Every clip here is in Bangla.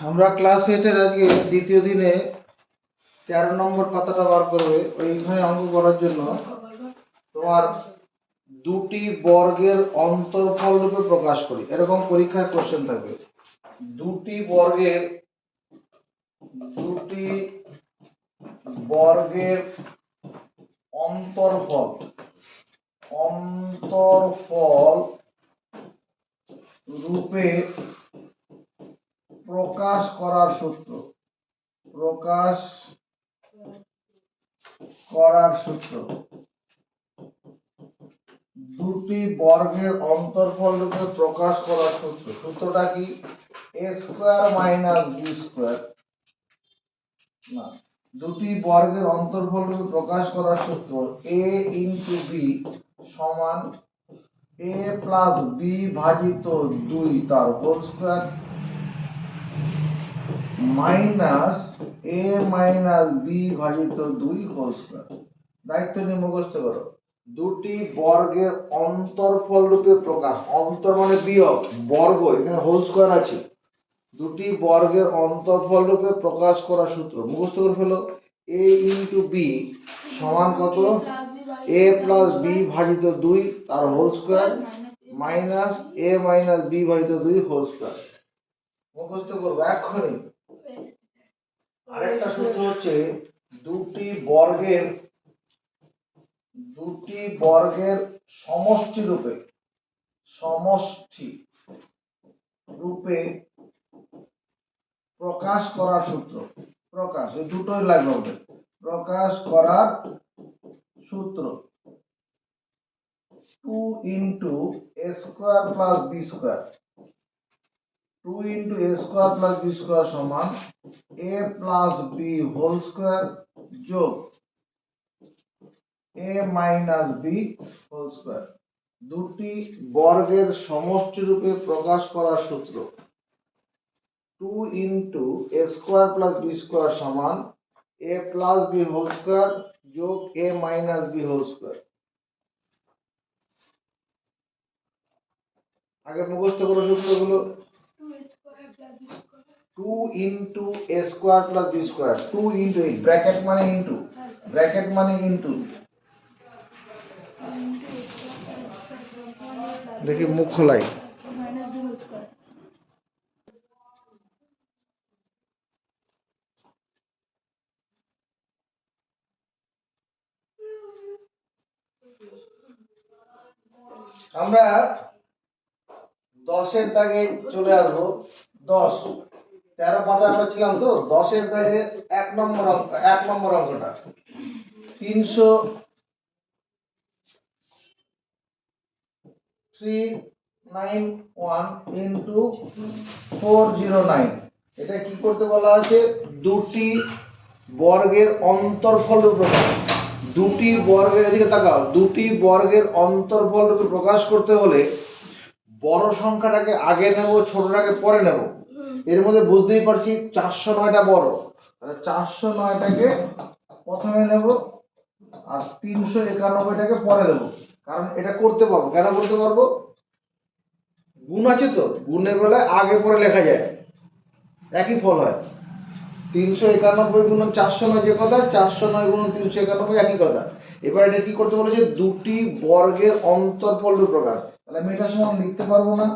আমরা ক্লাস 8 এর আজকে দ্বিতীয় দিনে 13 নম্বর পাতাটা বার করবে। ওইখানে অঙ্ক করার জন্য তোমার দুটি বর্গের অন্তরফল রূপে প্রকাশ করি, এরকম পরীক্ষায় কোশ্চেন থাকবে। দুটি বর্গের অন্তরফল রূপে প্রকাশ করার সূত্র। দুটি বর্গের অন্তরফল রূপে প্রকাশ করার সূত্র। সূত্রটা কি? a square minus b square. না, দুটি বর্গের অন্তরফল রূপে প্রকাশ করার সূত্র a ইনটু b সমান a প্লাস b ভাজিত 2 তার whole square minus a minus b ভাজিত 2 হোল স্কয়ার। দায়িত্ব নিয়ে মুখস্থ করো। দুটি বর্গের অন্তরফল রূপে প্রকাশ, অন্তর মানে বিয়োগ, বর্গ এখানে হোল স্কয়ার আছে। দুটি বর্গের অন্তরফল রূপে প্রকাশ করার সূত্র মুখস্থ করে ফেলো। a ইনটু b সমান কত? a প্লাস b ভাজিত 2 তার whole square minus a minus b ভাজিত 2 হোল স্কয়ার। মুখস্থ করবো এক্ষুনি। আরেকটা সূত্র হচ্ছে দুটি বর্গের সমষ্টি রূপে প্রকাশ করার সূত্র। প্রকাশ, এই দুটোই লাগবে। প্রকাশ করার সূত্র 2 into a square plus b square. 2 into a square plus b square সমান a plus b whole square যোগ a minus b whole square. দুটি বর্গের সমষ্টি রূপে প্রকাশ করার সূত্র 2 into a square plus b square সমান a plus b whole square যোগ a minus b whole square. আগে মুখস্থ করো সূত্রগুলো। 2 into a square plus b square, 2 into, bracket মানে ইনটু, দেখি মুখ খোলাই। আমরা 10 এর দাগে চলে আসবো। 10 13 পাতা আমরা ছিলাম তো, 10 এর দাগে 1 নম্বর অঙ্কটা 391 ইনটু 409। এটা কি করতে বলা আছে? দুটি বর্গের অন্তরফল রূপে প্রকাশ। দুটি বর্গের, এদিকে তাকাও, দুটি বর্গের অন্তরফল রূপে প্রকাশ করতে হলে বড় সংখ্যাটাকে আগে নেব, ছোটটাকে পরে নেব। এর মধ্যে বুঝতেই পারছি 409টা বড়, তাহলে 409টাকে প্রথমে নেব আর 391টাকে পরে দেব। কারণ এটা করতে পারবো। কেন করতে পারবো? গুণ আছে তো, গুণের বেলায় আগে পরে লেখা যায়, একই ফল হয়। 391 গুণন 409 যে কথা, 409 গুণন 391 একই কথা। এবার এটা কি করতে বলেছে? দুটি বর্গের অন্তরফল রূপে প্রকাশ। তাহলে আমি এটা সমান লিখতে পারবো না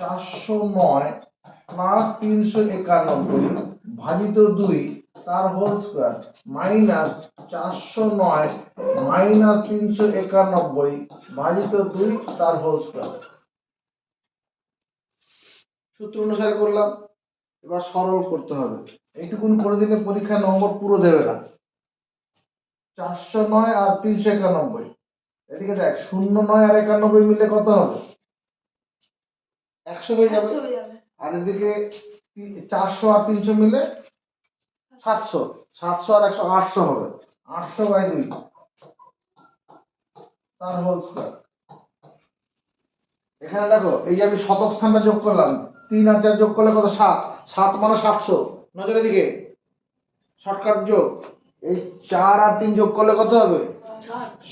409 প্লাস 391 ভাজিত 2 তার হোল স্কয়ার মাইনাস 409 মাইনাস 391 ভাজিত 2 তার হোল স্কয়ার। সূত্র অনুসারে করলাম। এবার সরল করতে হবে। এইটুকুন করে দিলে পরীক্ষা নম্বর পুরো দেবে না। 409 আর 391, এদিকে দেখ 09 আর 91 মিলে কত হবে? 100 হয়ে যাবে। আর এদিকে 400 আর 300 মিলে 700, 700 আর 100 800 হবে। 800/2 তার হোল স্কয়ার। এখানে দেখো, এই যে আমি শতক স্থানটা যোগ করলাম, 3 আর 4 যোগ করলে কত? 7, 7 মানে 700। নজরের দিকে শর্টকাট যোগ, এই 4 আর 3 যোগ করলে কত হবে?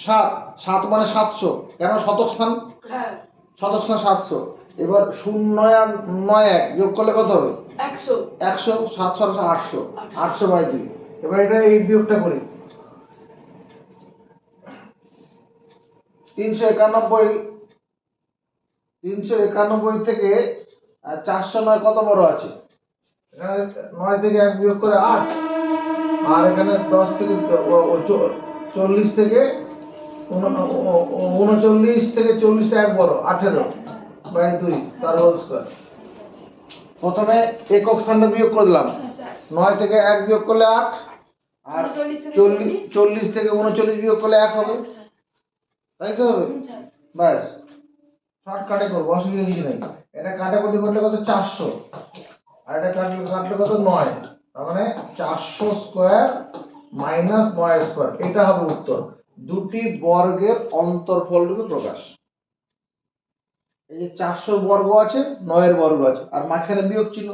7, 7 মানে 700। কেন? শতক স্থান, শতক স্থান 700। এবার 0 আর 9 1 যোগ করলে কত হবে? 100 100, 700 800, 800/2। এবার এটা এই বিয়োগটা করি। 391 থেকে 409 কত বড় আছে? এখানে 9 থেকে 1 বিয়োগ করে 8, আর এখানে 10 থেকে 40 থেকে 39 থেকে 40টা 1 বড়, 18/2 তার হোল স্কয়ার। প্রথমে একক স্থানটা বিয়োগ করে দিলাম। 9 থেকে 1 বিয়োগ করলে 8, আর 40 থেকে 39 বিয়োগ করলে 1 হবে, তাই তো হবে? ব্যাস, শর্টকাটে করবো, অসুবিধা কিছু নেই। এটা কাটাকুটি করলে কত? 400, আর এটা কাটলে কত? 9। তার মানে 400 স্কয়ার মাইনাস 9 স্কয়ার, এটা হবে উত্তর। দুটি বর্গের অন্তর্ফলরূপে প্রকাশ। এই যে 400 বর্গ আছে, 9 এর বর্গ আছে, আর মাঝখানে বিয়োগ চিহ্ন।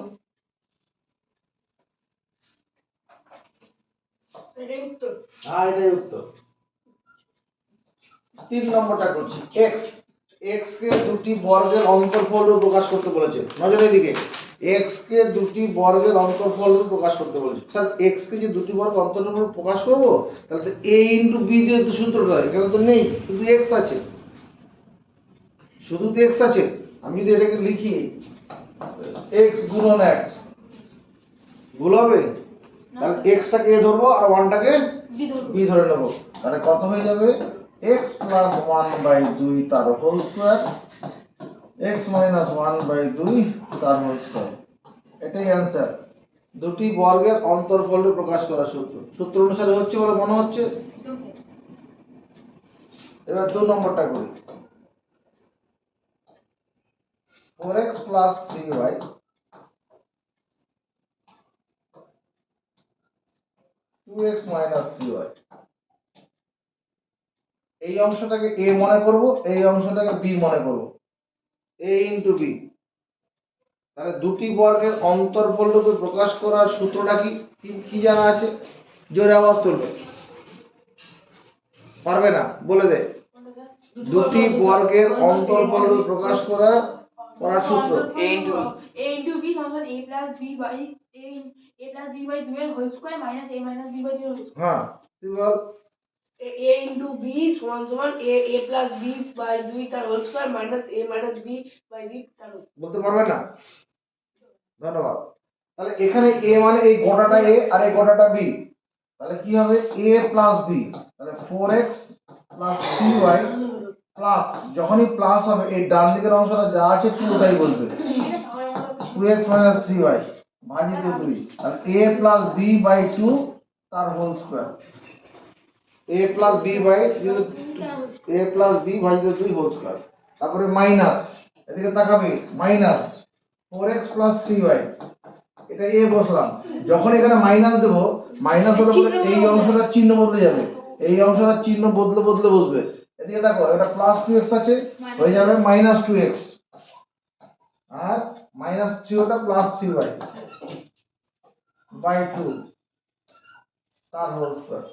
এটাই উত্তর। হ্যাঁ, এটাই উত্তর। 3 নম্বরটা করছি। x কে দুটি বর্গের অন্তর্ফল রূপে প্রকাশ করতে বলেছে। নজর এদিকে, x কে দুটি বর্গের অন্তর্ফল রূপে প্রকাশ করতে বলেছে। স্যার, x কে যে দুটি বর্গ অন্তর্ফল রূপে প্রকাশ করব, তাহলে তো a * b দিয়ে তো সূত্রটা এখানে তো নেই, শুধু x আছে, শুধু তো x আছে। আমি যদি এটাকে লিখি x গুণন x, ভুল হবে? তাহলে x টাকে a ধরবো আর 1 টাকে b ধরে নেব। তাহলে কত হয়ে যাবে? x + 1/2 তার হোল স্কয়ার, x - 1/2 তার হোল স্কয়ার। এটাই অ্যান্সার। দুটি বর্গের অন্তর্ফলকে প্রকাশ করার সূত্র অনুসারে হচ্ছে বলে মনে হচ্ছে। এবার 2 নম্বরটা করি। 4x + 3y 2x - 3y, এই অংশটাকে a মনে করব, এই অংশটাকে b মনে করব, a * b। তাহলে দুটি বর্গের অন্তর্ফল রূপে প্রকাশ করার সূত্রটা কি কি জানা আছে? জোরে আওয়াজ তুলবে। পারবে না? বলে দে। দুটি বর্গের অন্তর্ফল রূপে প্রকাশ করার সূত্র a into b সমান a plus b by a plus b by 2 এর whole square minus a minus b by 2 এর হোল স্কয়ার। হ্যাঁ, তুই বল। a into b সমান a plus b by 2 তার whole square minus a minus b by 2 তার হোল। বলতে পারবে না? ধন্যবাদ। তাহলে এখানে a মানে এই গোটাটা a আর এই গোটাটা b, তাহলে কি হবে? a plus b, তাহলে 4x plus 3y প্লাস, যখনই প্লাস হবে এই ডান দিকের অংশটা যা আছে পুরোটাই বলবে 2x - 3y ভাজিত 2, আর a plus b by 2 তার whole square, a plus b ভাজিত 2 হোল স্কয়ার। তারপরে মাইনাস, এদিকে তাকাবে, মাইনাস 4x plus 3y, এটা a বসলাম। যখন এখানে মাইনাস দেব, মাইনাস হলে পরে এই অংশটার চিহ্ন বদলে যাবে, এই অংশটার চিহ্ন বদলে বসবে। এদিকে দেখো, এটা প্লাস 2x আছে, হয়ে যাবে মাইনাস 2x, আর মাইনাস 3 ওটা প্লাস 3y বাই 2 তার হোল স্কয়ার।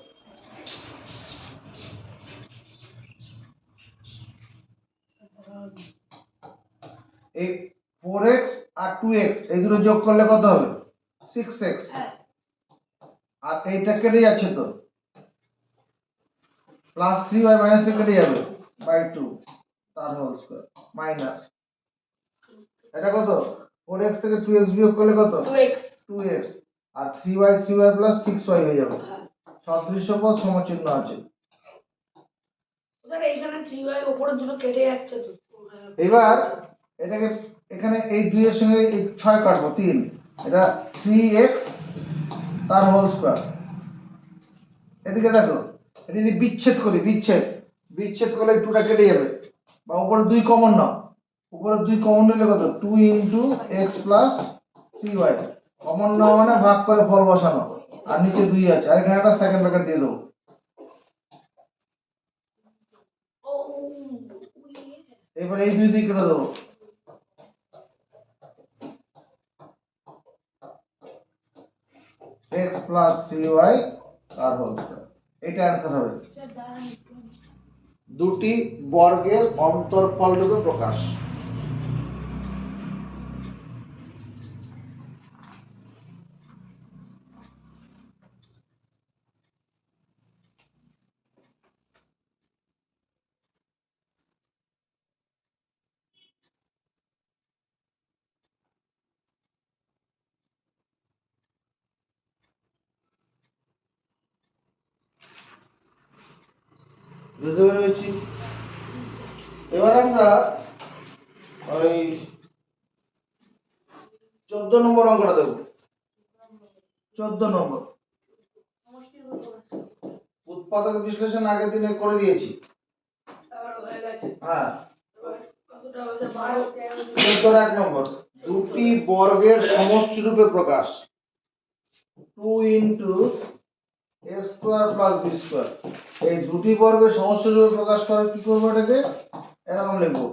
এই 4x আর 2x এই দুটো যোগ করলে কত হবে? 6x, আর এইটা কেটে যাচ্ছে তো, প্লাস 3y মাইনাস 3 কেটে যাবে বাই 2 তার হোল স্কয়ার মাইনাস, এটা কত? 4x থেকে 2x বিয়োগ করলে কত? 2x, আর 3y প্লাস 6y হয়ে যাবে। সদৃশ্য পদ সমচিহ্ন আছে। স্যার এইখানে 3y উপরে দুটো কেটে যাচ্ছে তো। এবার এটাকে এখানে এই 2 এর সঙ্গে এই 6 কাটবো, 3, এটা 3x তার হোল স্কয়ার। এদিকে দেখো, এটা যদি বিচ্ছেদ করি, বিচ্ছেদ করলে এই 2টা কেটে যাবে, বা উপরে 2 কমন নাও, উপরে 2 কমন নিলে কত? 2 * x + 3y, কমন নাও মানে ভাগ করে ফল বসানো, আর নিচে 2 আছে, আর এখানে একটা সেকেন্ড ব্র্যাকেট দিয়ে দেবো। এবার এই 2 দিয়ে কেটে দেবো, x + 3y তার হোল স্কয়ার। এটা অ্যান্সার হবে। দুটি বর্গের অন্তর্ফল রূপে প্রকাশ। বুঝতে পেরেছি। এবার আমরা ওই 14 নম্বর অঙ্কটা দেবো। 14 নম্বর উৎপাদক বিশ্লেষণ আগের দিনে করে দিয়েছি। আবার হয়ে গেছে। হ্যাঁ, এবার কতটা হয়েছে? 12, 13, 14 1 নম্বর দুটি বর্গের সমষ্টি রূপে প্রকাশ 2 into a square plus b square. এই দুটি বর্গের সমষ্টি রূপে প্রকাশ করে কি করবো? এটাকে এরকম লিখবো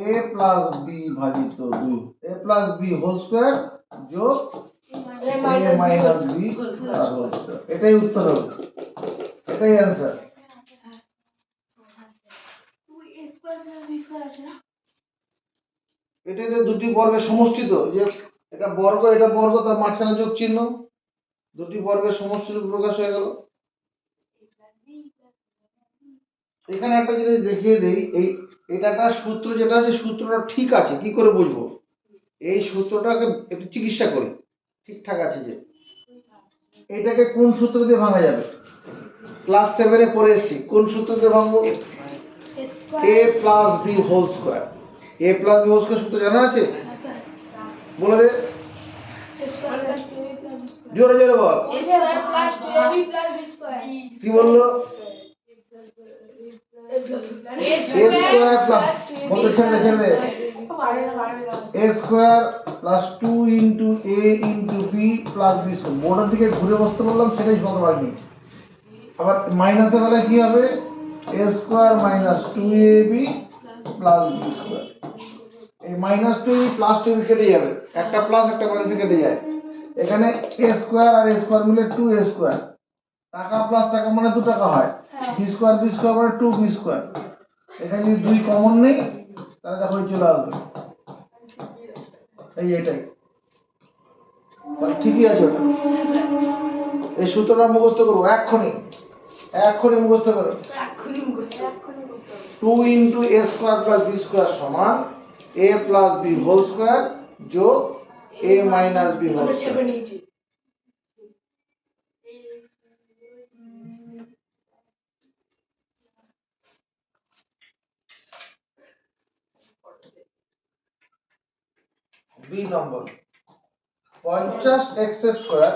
a প্লাস b ভাজিত 2 a plus b whole square যোগ a a minus minus b whole square. তার হোল স্কোয়ার। এটাই উত্তর হবে, এটাই অ্যান্সার। এটাই তো দুটি বর্গের সমষ্টি, তো যে এটা বর্গ তার মাঝখানে যোগ চিহ্ন, দুটি বর্গের সমষ্টি রূপে প্রকাশ হয়ে গেল। এখানে একটা জিনিস দেখিয়ে দেই, এটা একটা সূত্র যেটা আছে, সূত্রটা ঠিক আছে, কি করে বুঝবো? এই সূত্রটাকে একটু চিকিৎসা করি, ঠিকঠাক আছে যে এটাকে কোন সূত্র দিয়ে ভাঙা যাবে? ক্লাস 7-এ পড়ে এসেছি, কোন সূত্র দিয়ে ভাঙবো? a plus B whole square. a plus B whole square সূত্র জানা আছে? বলে দে, জোরে জোরে বল। কি বললো? a স্কোয়ার প্লাস, বলতে ছেড়ে দে a square plus 2 into a into b plus b square. বোর্ডের দিকে ঘুরে বসতে বললাম, সেটাই বলতে পারিনি। আবার মাইনাসে গেলে কি হবে? a square minus 2ab plus b square. এই মাইনাস 2 প্লাস 2 কেটে যাবে, একটা প্লাস একটা মাইনাসে কেটে যায়। এখানে a স্কোয়ার আর a স্কোয়ার মিলে 2a স্কোয়ার, টাকা প্লাস টাকা মানে 2 টাকা হয়, b স্কোয়ার মানে 2b স্কোয়ার। এখানে যদি 2 কমন নেই তাহলে দেখো চলে আসবে, এই এটাই, তাহলে ঠিকই আছে ওটা। এই সূত্রটা মুখস্থ করবো এক্ষুনি মুখস্থ করো। 2 into a square plus b square সমান a plus b whole square যোগ a minus b whole square. B number 50x square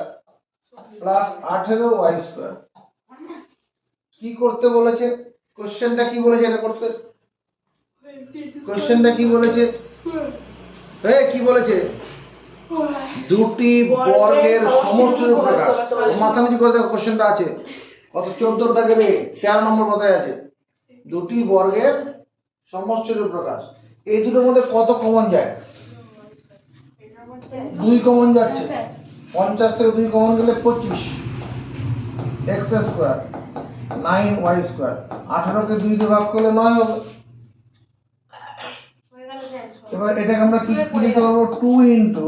plus 18y square কি করতে বলেছে? কোশ্চেনটা কি বলেছে এটা করতে? কোশ্চেনটা কি বলেছে? কি বলেছে? দুটি বর্গের সমষ্টির প্রকাশ। মাথা নিচু করে দেখো, কোশ্চেনটা আছে কত? 14 দাগের 13 নম্বর কথায় আছে, দুটি বর্গের সমষ্টির প্রকাশ। এই দুটোর মধ্যে কত কমন যায়? 2 কমন যাচ্ছে। 50 থেকে 2 কমন গেলে 25 x স্কয়ার 9y স্কয়ার। 18 কে 2 দিয়ে ভাগ করলে 9 হবে। এবার এটাকে আমরা কি লিখতে পারবো? 2 ইনটু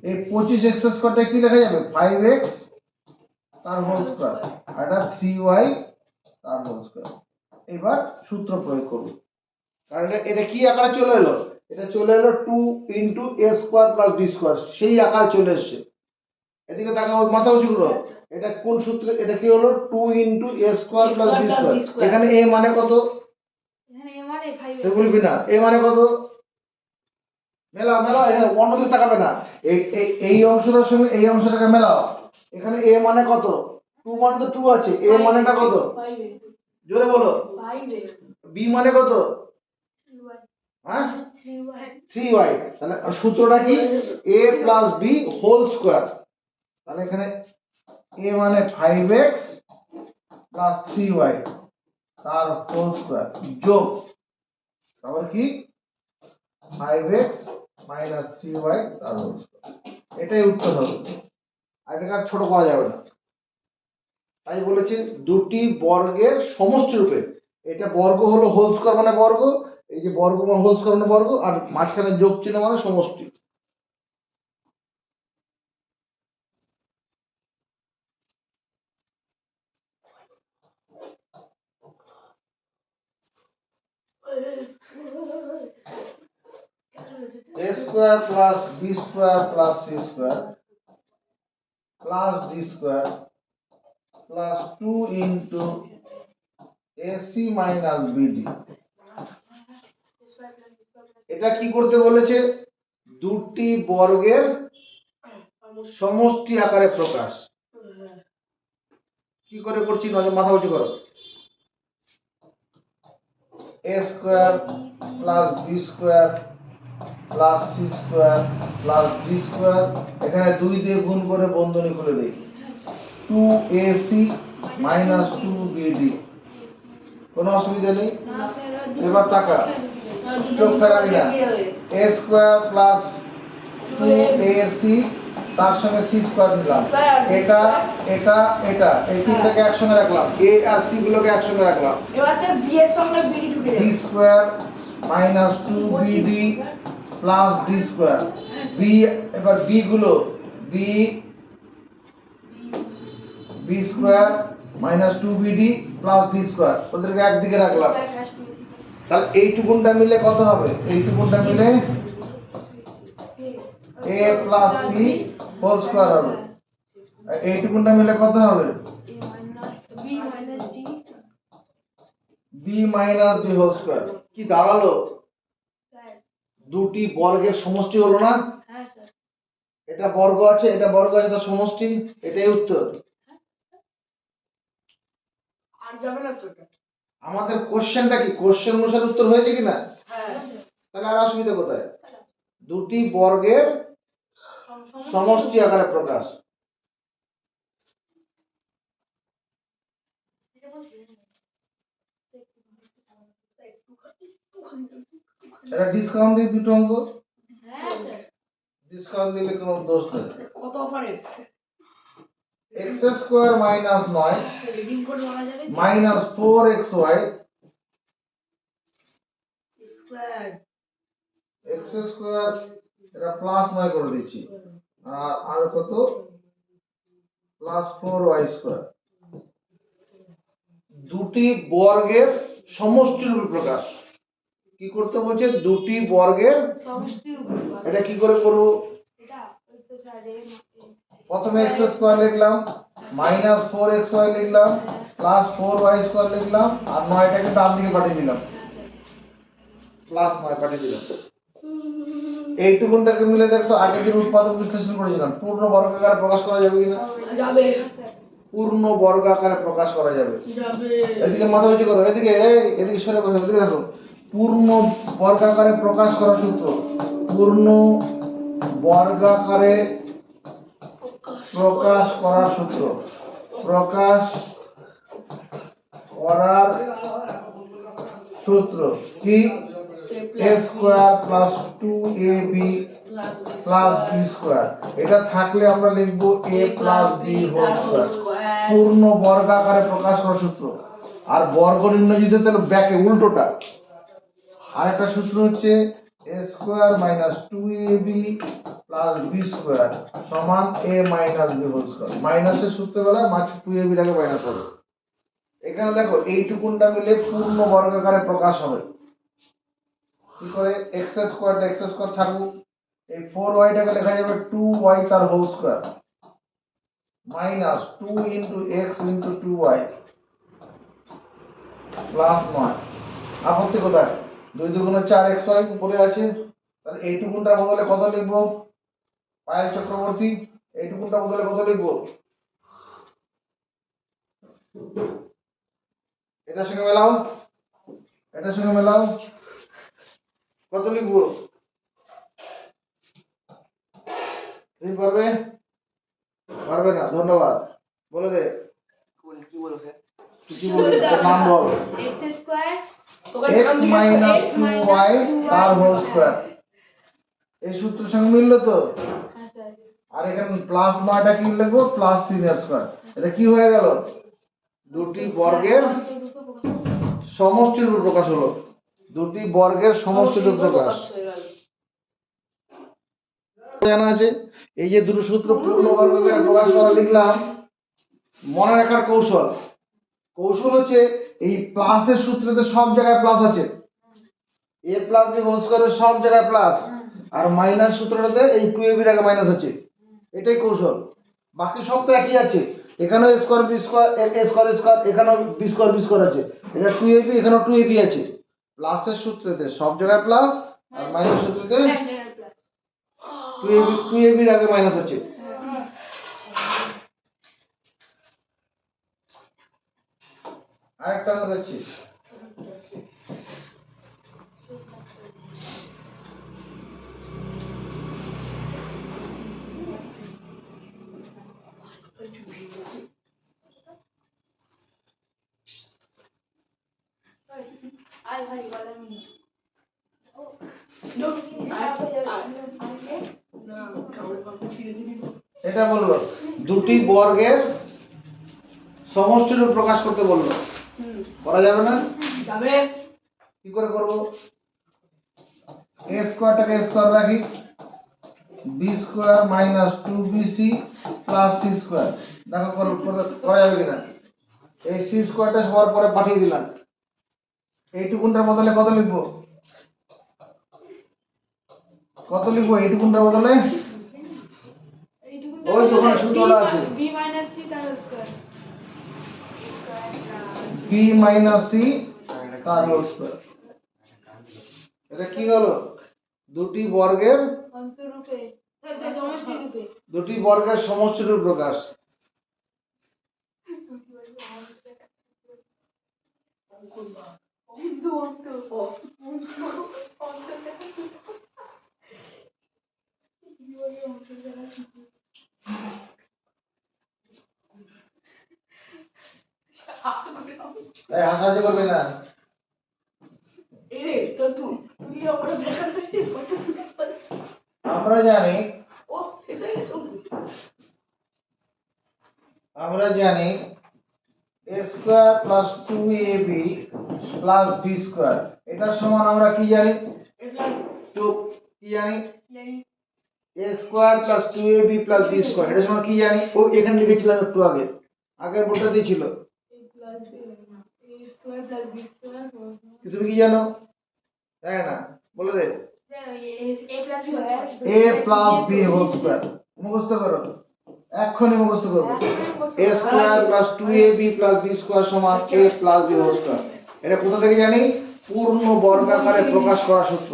এই 25x স্কয়ারটা কি লেখা যাবে? 5x তার হোল স্কয়ার, আর এটা 3y তার হোল স্কয়ার। এবার সূত্র প্রয়োগ করব, কারণ এটা কি আকারে চলে এলো? এটা চলে এলো 2 into a square plus b square, সেই আকারে চলে এসেছে। এদিকে তাকাও, মাথা উঁচু করো। এটা কোন সূত্রে? এটা কি হলো? 2 into a square plus b square. এখানে a মানে কত? এখানে a মানে 5 তুই বলবি না a মানে কত? মেলাও এখানে অন্যদিকে তাকাবে না, এই অংশটার সঙ্গে এই অংশটাকে মেলাও। এখানে a মানে কত? 2 মানে তো 2 আছে, a মানেটা কত? জোরে বলো। 5x b মানে কত? হ্যাঁ 3y। তাহলে সূত্রটা কি? a plus b whole square. তাহলে এখানে a মানে 5x প্লাস 3y তার হোল স্কয়ার যোগ, তারপর কি 5x মাইনাস 3y তার হোল স্কয়ার। এটাই উত্তর হবে, আর এটাকে আর ছোট করা যাবে না। তাই বলেছে দুটি বর্গের সমষ্টি রূপে। এটা বর্গ হলো হোল স্কয়ার মানে বর্গ, এই যে বর্গ মানে হোল স্কয়ার মানে বর্গ, আর মাঝখানে যোগ চিহ্ন মানে সমষ্টি। a square plus b square plus c square plus d square plus 2 into AC minus BD. এটা কি করতে বলেছে? দুটি বর্গের সমষ্টি আকারে প্রকাশ। কি করে করছি? নজর মাথা উঁচু করো। A square plus B square plus C square plus D square, এখানে 2 দিয়ে গুণ করে বন্ধনী খুলে দেই, 2ac মাইনাস 2bd। কোনো অসুবিধা নেই। না স্যার এবার টাকা চোখ ফেরাবি না। এ স্কোয়ার প্লাস 2ac তার সঙ্গে সি স্কোয়ার নিলাম, এটা এটা এটা এই তিনটাকে একসঙ্গে রাখলাম, এ আর সি গুলোকে একসঙ্গে রাখলাম, এবার স্যার বি এর সঙ্গে বিডি ঢুকে বি যাবে। Square minus 2bd plus D square. B, এবার বি গুলো B B square minus 2bd plus D square, ওদেরকে একদিকে রাখলাম। তাহলে এইটুকুনটা মিলে কত হবে? এইটুকুনটা মিলে a plus C whole square হবে। আর এইটুকুনটা মিলে কত হবে? B minus D. B minus D whole square. কি দাঁড়ালো? স্যার দুটি বর্গের সমষ্টি হলো না? হ্যাঁ স্যার। এটা বর্গ আছে, এটা বর্গ আছে, তার সমষ্টি, এটাই উত্তর। আর যাবে না তো এটা। আমাদের কোশ্চেনটা কি? কোশ্চেন অনুসারে উত্তর হয়েছে কিনা? হ্যাঁ তাহলে আর অসুবিধা কোথায়? দুটি বর্গের সমষ্টি আকারে প্রকাশ। এটা ডিসকাউন্ট দিয়ে দুটো অঙ্ক, হ্যাঁ স্যার। ডিসকাউন্ট দিলে কোনো দোষ নেই। কত অফারে x square minus 9 reading code বলা যাবে কি? Minus 4xy square x square, এটা প্লাস 9 করে দিচ্ছি, আর কত? Plus 4y square. দুটি বর্গের সমষ্টির রূপে প্রকাশ। কি করতে বলছে? দুটি বর্গের, সমষ্টির উপর। এটা কি করে করব? এটা ওই তো স্যার প্রথমে এক্স স্কোয়ার লিখলাম, মাইনাস 4xy লিখলাম, প্লাস 4y স্কোয়ার লিখলাম, আর 9টাকে ডান দিকে পাঠিয়ে দিলাম, প্লাস 9 পাঠিয়ে দিলাম। এইটুকুনটাকে মিলে দেখতো আগের দিন উৎপাদক বিশ্লেষণ করেছিলাম, পূর্ণ বর্গাকারে প্রকাশ করা যাবে কিনা? যাবে পূর্ণ বর্গাকারে প্রকাশ করা যাবে। যাবে এদিকে মাথা উঁচু করো, এদিকে এদিকে সরে বসো, এদিকে দেখো। পূর্ণ বর্গাকারে প্রকাশ করার সূত্র, পূর্ণ বর্গাকারে প্রকাশ করার সূত্র, প্রকাশ করার সূত্র কি? a square plus 2ab plus b square. এটা থাকলে আমরা লিখব a plus b whole square. পূর্ণ বর্গাকারে প্রকাশ করার সূত্র। আর বর্গ নির্ণয় যদি তাহলে ব্যাকে উল্টোটা। আরেকটা সূত্র হচ্ছে a square minus 2ab plus b square সমান a minus b whole square. মাইনাসের সূত্র বেলায় মাত্র 2ab টাকে মাইনাস হবে। এখানে দেখো এইটুকুনটা মিলে পূর্ণ বর্গাকারে প্রকাশ হবে। কি করে? এক্স স্কয়ার থাকুক, এই 4y টাকে লেখা যাবে 2y তার whole square minus 2 into x into 2y plus 9। আপত্তি কোথায়? 2 দুগুণে 4xy উপরে আছে, তাহলে এইটুকুনটার বদলে কত লিখবো? পায়েল চক্রবর্তী, এইটুকুনটার বদলে কত লিখবো? এটার সঙ্গে মেলাও, এটার সঙ্গে মেলাও, কত লিখবো? তুমি পারবে? পারবে না, ধন্যবাদ। বলে দে কি বলবো স্যার? কি বলবি? তোর নাম বল। X square x minus 2y তার হোল স্কয়ার। এই সূত্রের সঙ্গে মিললো তো? হ্যাঁ স্যার। আর এখানে প্লাস 9টা কি লিখবো? Plus 3 square. এটা কি হয়ে গেল? দুটি বর্গের সমষ্টির রূপে প্রকাশ হলো। দুটি বর্গের সমষ্টির রূপে প্রকাশ হয়ে গেল। জানা আছে। এই যে দুটো সূত্র পূর্ণ বর্গাকারে প্রকাশ করা লিখলাম, মনে রাখার কৌশল, কৌশল হচ্ছে এই প্লাসের সূত্রতে সব জায়গায় প্লাস আছে, a প্লাস b হোল স্কয়ারের সব জায়গায় প্লাস, আর মাইনাস সূত্রটাতে এই 2ab এর আগে মাইনাস আছে, এটাই কৌশল। বাকি সব তো একই আছে, এখানেও a square b square a square square, এখানেও b স্কয়ার আছে, এটা 2ab, এখানেও 2ab আছে। প্লাসের সূত্রেতে সব জায়গায় প্লাস, আর মাইনাস সূত্রেতে 2ab এর আগে মাইনাস আছে। আরেকটা আমরা দেখছি, এটা বললো দুটি বর্গের সমষ্টিরূপ প্রকাশ করতে বললো, করা যাবে না? যাবে। কি করে করব? a স্কয়ারটাকে স্কয়ার রাখি, b square minus 2bc plus c square, দেখো করা যাবে কিনা। এই c স্কয়ারটা সবার পরে পাঠিয়ে দিলাম, এইটুকুনটার বদলে কত লিখবো? কত লিখবো এইটুকুনটার বদলে? ওই তো ওখানে সূত্রটা আছে, b minus c তার whole square. b minus c তার হোল স্কয়ার। এটা কি হলো? দুটি বর্গের অন্তরূপে সমষ্টি রূপে। দুটি বর্গের সমষ্টিরূপ প্রকাশ। এই হাসাহাসি করবে না। আমরা জানি a square plus 2ab plus b square, এটার সমান আমরা কি জানি? চুপ, কি জানি? a square plus 2ab plus b square, এটার সমান কি জানি? ও এখানে লিখেছিলাম একটু আগে, আগের বোর্ডটা দিয়েছিল। তুমি কি জানো? জানি না, বলে দে। a plus b whole square, মুখস্থ করো, এক্ষুনি মুখস্থ করবে। a square plus 2ab plus b square সমান a plus b whole square. এটা কোথা থেকে জানি? পূর্ণ বর্গাকারে প্রকাশ করা সূত্র।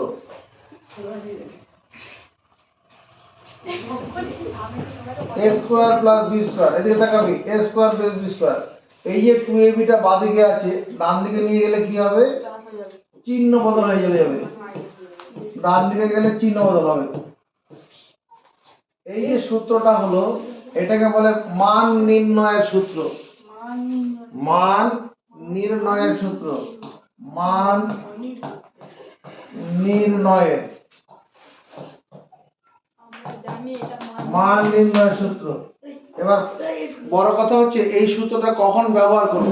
a square plus b square, এদিকে তাকাবি, a square plus b square, এই যে 2ab টা বাঁদিকে আছে, ডান দিকে নিয়ে গেলে কি হবে? চিহ্ন বদল হয়ে যাবে, ডান দিকে গেলে চিহ্ন বদল হবে। এই যে সূত্রটা হলো, এটাকে বলে মান নির্ণয়ের সূত্র। মান নির্ণয়ের সূত্র, মান নির্ণয়ের, মান নির্ণয়ের সূত্র। এবার বড় কথা হচ্ছে এই সূত্রটা কখন ব্যবহার করব?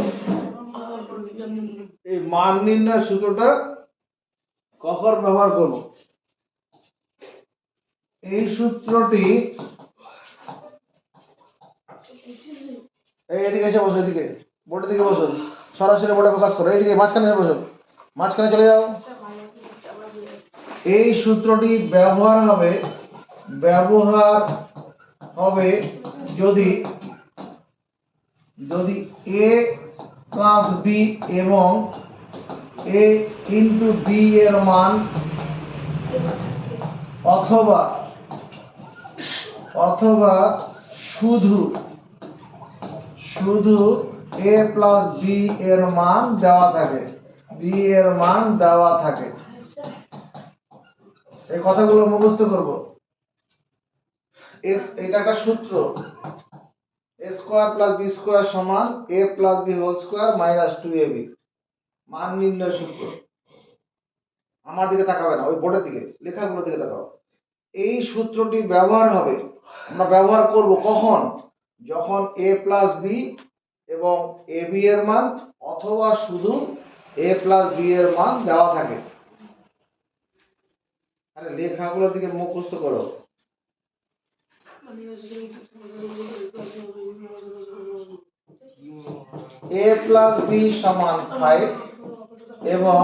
এই মান নির্ণয়ের সূত্রটা কখন ব্যবহার করব? এই সূত্রটি এইদিকে এসে বসো, এদিকে বোর্ডের দিকে বসো, সরাসরি বোর্ডে ফোকাস করো, এইদিকে মাঝখানে এসে বসো, মাঝখানে চলে যাও। এই সূত্রটি ব্যবহার হবে যদি a প্লাস b এবং a ইন্টু b এর মান অথবা শুধু a প্লাস b এর মান দেওয়া থাকে, এই কথাগুলো মুখস্থ করব। এটা একটা সূত্র, a square plus b square সমান a plus b whole square minus 2ab, মান নির্ণয় সূত্র। আমার দিকে তাকাবে না, ওই বোর্ডের দিকে, লেখাগুলোর দিকে তাকাও। এই সূত্রটি আমরা ব্যবহার করব কখন? যখন a প্লাস b এবং ab এর মান অথবা শুধু a প্লাস b এর মান দেওয়া থাকে। আরে লেখাগুলোর দিকে মুখস্থ করো। a প্লাস b সমান 5 এবং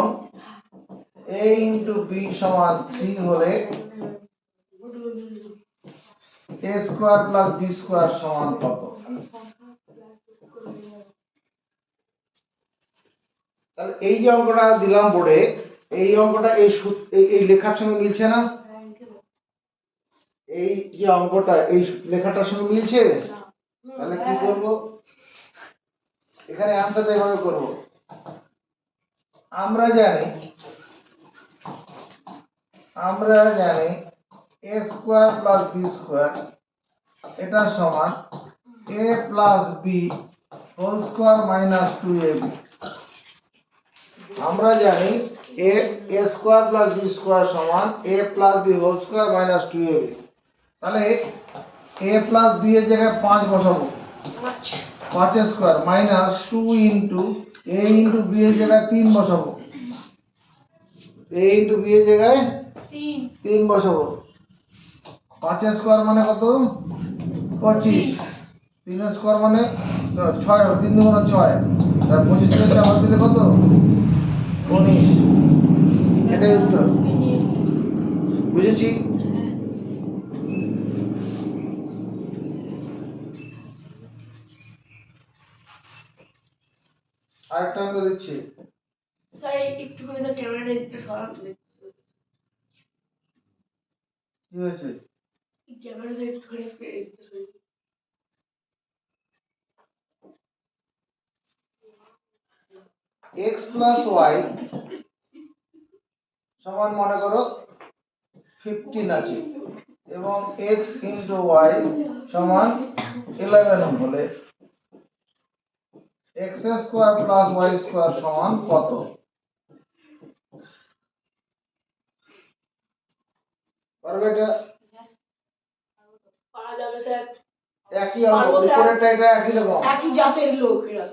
a ইন্টু b সমান 3 হলে a square plus b square সমান কত? তাহলে এই যে অঙ্কটা দিলাম বোর্ডে, এই অঙ্কটা এই লেখার সঙ্গে মিলছে না? এই যে অঙ্কটা এই লেখাটার সঙ্গে মিলছে? তাহলে কি করব? এখানে অ্যান্সারটা এভাবে করব। আমরা জানি a square plus b square এটা সমান a plus b whole square minus 2ab। আমরা জানি a square plus b square সমান a plus b whole square minus 2ab। তাহলে a প্লাস b এর জায়গায় 5 বসাবো, 5 square minus 2 into a into b এর জায়গায় 3 বসাবো, a ইনটু b এর জায়গায় 3 বসাবো। 5 স্কয়ার মানে কত? 25। 3 স্কয়ার মানে 6, 3 দুগুণ 6, তার 25 থেকে 4 দিলে কত? 19। এটাই উত্তর। বুঝেছি? আরেকটা অঙ্ক দিচ্ছি। তাই একটু করে তো ক্যামেরাটা একটু সরান কি হয়েছে? ক্যামেরাটা একটু করে x প্লাস y সমান মনে করো 15 আছে এবং x ইনটু y সমান 11 হলে x square plus y square সমান কত? পারবে এটা? পারা যাবে স্যার। একই অঙ্ক, উপরেরটা এটা একই রকম, একই জাতের লোক এরা।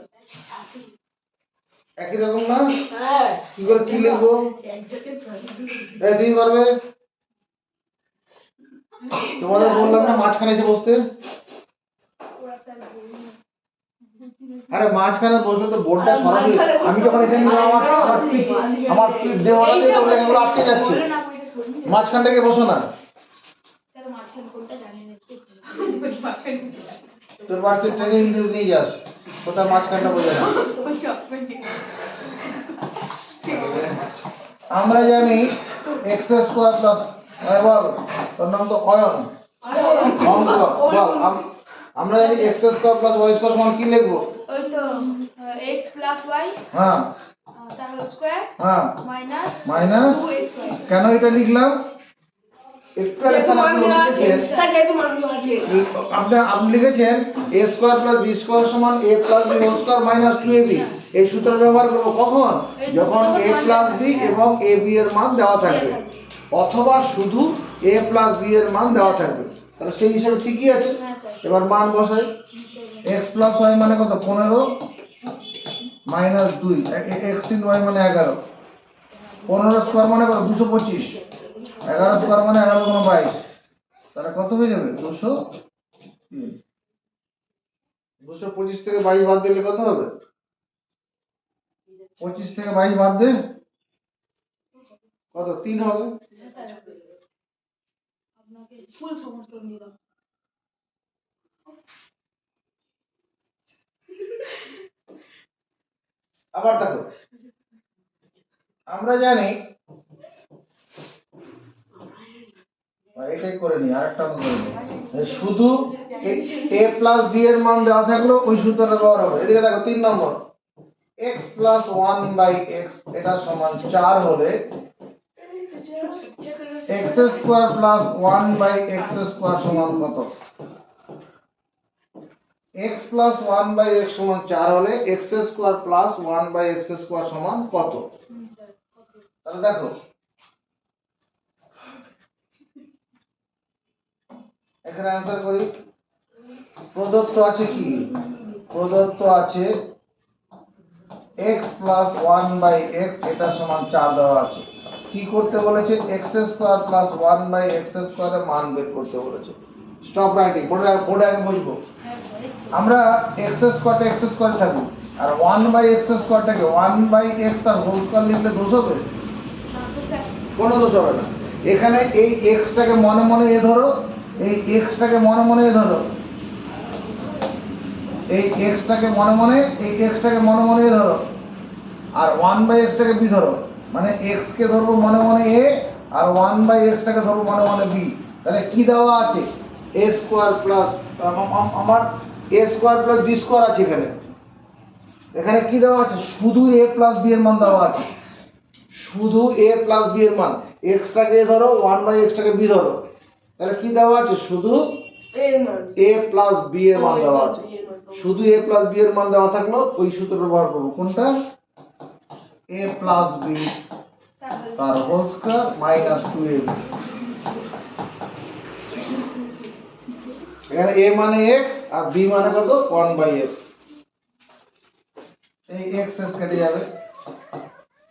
একই রকম না? হ্যাঁ, কি করে কি লিখবো? এক জাতের প্রাণী। এই তুমি পারবে? তোমাদের বললাম না মাঝখানে এসে বসতে। আরে মাঝখানে বসলে তো বোর্ডটা সরাসরি, আমি যখন এখানে নিলাম আমার পিঠ দেওয়াটা দিয়ে তো লেখাগুলো আটকে যাচ্ছে। মাঝখানটাকে বসো না। তোর বাড়িতে ট্রেনিং নিয়ে যাস, কোথায় মাঝখানটা বোঝা না। আমরা জানি x স্কয়ার প্লাস বল, তোর নাম তো অয়ন, অঙ্ক বল। আমরা জানি x square plus y square সমান কি লিখবো? ওই তো x প্লাস y হ্যাঁ তার হোল স্কয়ার হ্যাঁ মাইনাস 2xy। কেন এটা লিখলাম? একটু আগে স্যার আপনি লিখেছেন, আপনি লিখেছেন a square plus b square সমান a plus b whole square minus 2ab। এই সূত্র ব্যবহার করব কখন? যখন a প্লাস b এবং ab এর মান দেওয়া থাকবে, অথবা শুধু a প্লাস b এর মান দেওয়া থাকবে। তাহলে সেই হিসাবে ঠিকই আছে। এবার মান বসাই। x প্লাস y মানে কত? 15 মাইনাস 2, x ইন y মানে 11। 15 স্কয়ার মানে কত? 225। 11 স্কয়ার মানে 11 গুণ 22। তাহলে কত হয়ে যাবে? 203। 225 থেকে 22 বাদ দিলে কত হবে? 25 থেকে 22 বাদ দে, কত? 3 হবে। আপনাকে ফুল সমর্থন দিলাম। আবার দেখো, আমরা জানি এটাই করে নি, আরেকটা করে নি। শুধু a প্লাস b এর মান দেওয়া থাকলো ওই সূত্রটা ব্যবহার হবে। এদিকে দেখো 3 number, x plus 1 by x এটা সমান 4 হলে x square plus 1 by x square সমান কত? x প্লাস 1 বাই x সমান 4 হলে x square plus 1 by x square সমান কত? তাহলে দেখো এখানে অ্যানসার করি। প্রদত্ত আছে কি? প্রদত্ত আছে x প্লাস 1 বাই x এটা সমান 4 দেওয়া আছে। কি করতে বলেছে? x square plus 1 by x স্কয়ারের মান বের করতে বলেছে। স্টপ রাইটিং, বোর্ডে আগে বুঝবো। আমরা x স্কয়ারটা x স্কয়ারে থাকবে, আর 1 বাই x স্কয়ারটাকে 1 বাই x তার হোল স্কয়ার লিখলে দোষ হবে? কোনো দোষ হবে না। এখানে এই x টাকে মনে মনে এ ধরো, এই x টাকে মনে মনে এ ধরো, এই x টাকে মনে মনে, এই x টাকে মনে মনে এ ধরো। আর 1/x টাকে b ধরো, মানে x কে ধরবো মনে মনে a আর 1/x টাকে ধরবো মনে মনে b। তাহলে কি দেওয়া আছে? a স্কয়ার প্লাস আমার a square plus b square আছে এখানে। এখানে কি দেওয়া আছে? শুধু a প্লাস b এর মান দেওয়া আছে, শুধু a প্লাস b এর মান। x টাকে a ধরো, 1/x টাকে b ধরো, তাহলে কি দেওয়া আছে? শুধু এর মান a প্লাস b এর মান দেওয়া আছে। শুধু a প্লাস b এর মান দেওয়া থাকলো ওই সূত্র ব্যবহার করবো। কোনটা? a প্লাস b তার হোল স্কয়ার মাইনাস 2ab। এখানে a মানে x আর b মানে কত? 1/x। এই x কেটে যাবে,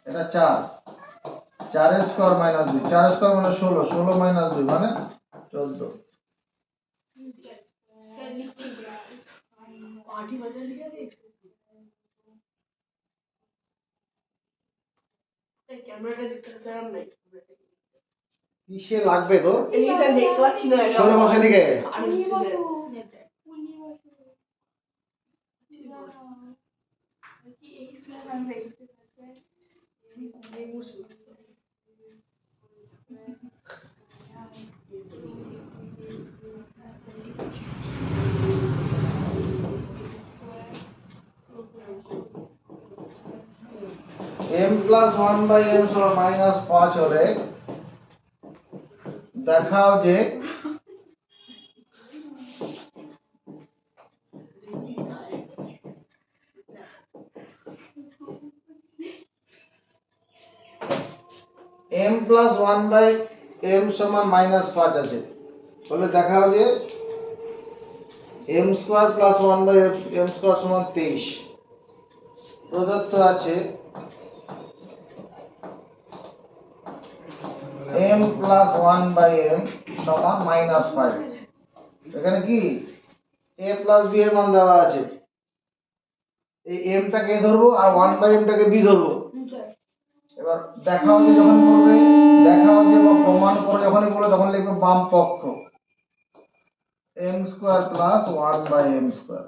এটা 4, 4 এর স্কয়ার মাইনাস 2, 4 এর স্কয়ার মানে 16, 16 মাইনাস 2 মানে 14। ক্যামেরাটা দেখতে সেরকম নাই। কিসে লাগবে তোর? এইটা দেখতে পাচ্ছি না। সরে বসে দিকে। আর নিচে দেখ। m প্লাস 1/m সমান মাইনাস 5 হলে দেখাও যে m প্লাস 1/m সমান মাইনাস 5 আছে, বলে দেখাও যে m square plus 1/m square সমান 23। প্রদত্ত আছে m প্লাস 1/m সমান মাইনাস 5। এখানে কি a প্লাস b এর মান দেওয়া আছে, এই m টাকে a ধরবো আর 1/m টাকে b ধরবো। এবার দেখাও যে যখন করবে, দেখাও যে বা প্রমাণ করো যখনই বলে তখন লিখবে বাম পক্ষ m square plus 1/m square,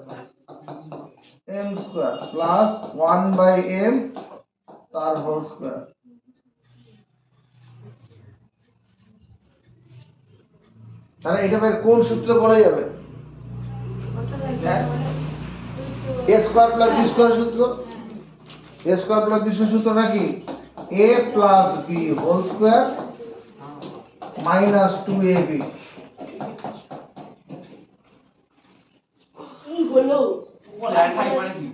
m square plus 1/m তার হোল স্কয়ার। তাহলে এটা বের কোন সূত্রে করা যাবে? a square plus b square সূত্র। a স্কয়ার প্লাস b সূত্রটা কি? a plus b whole square minus 2ab। কি হলো? স্ল্যাট হাইট মানে কি?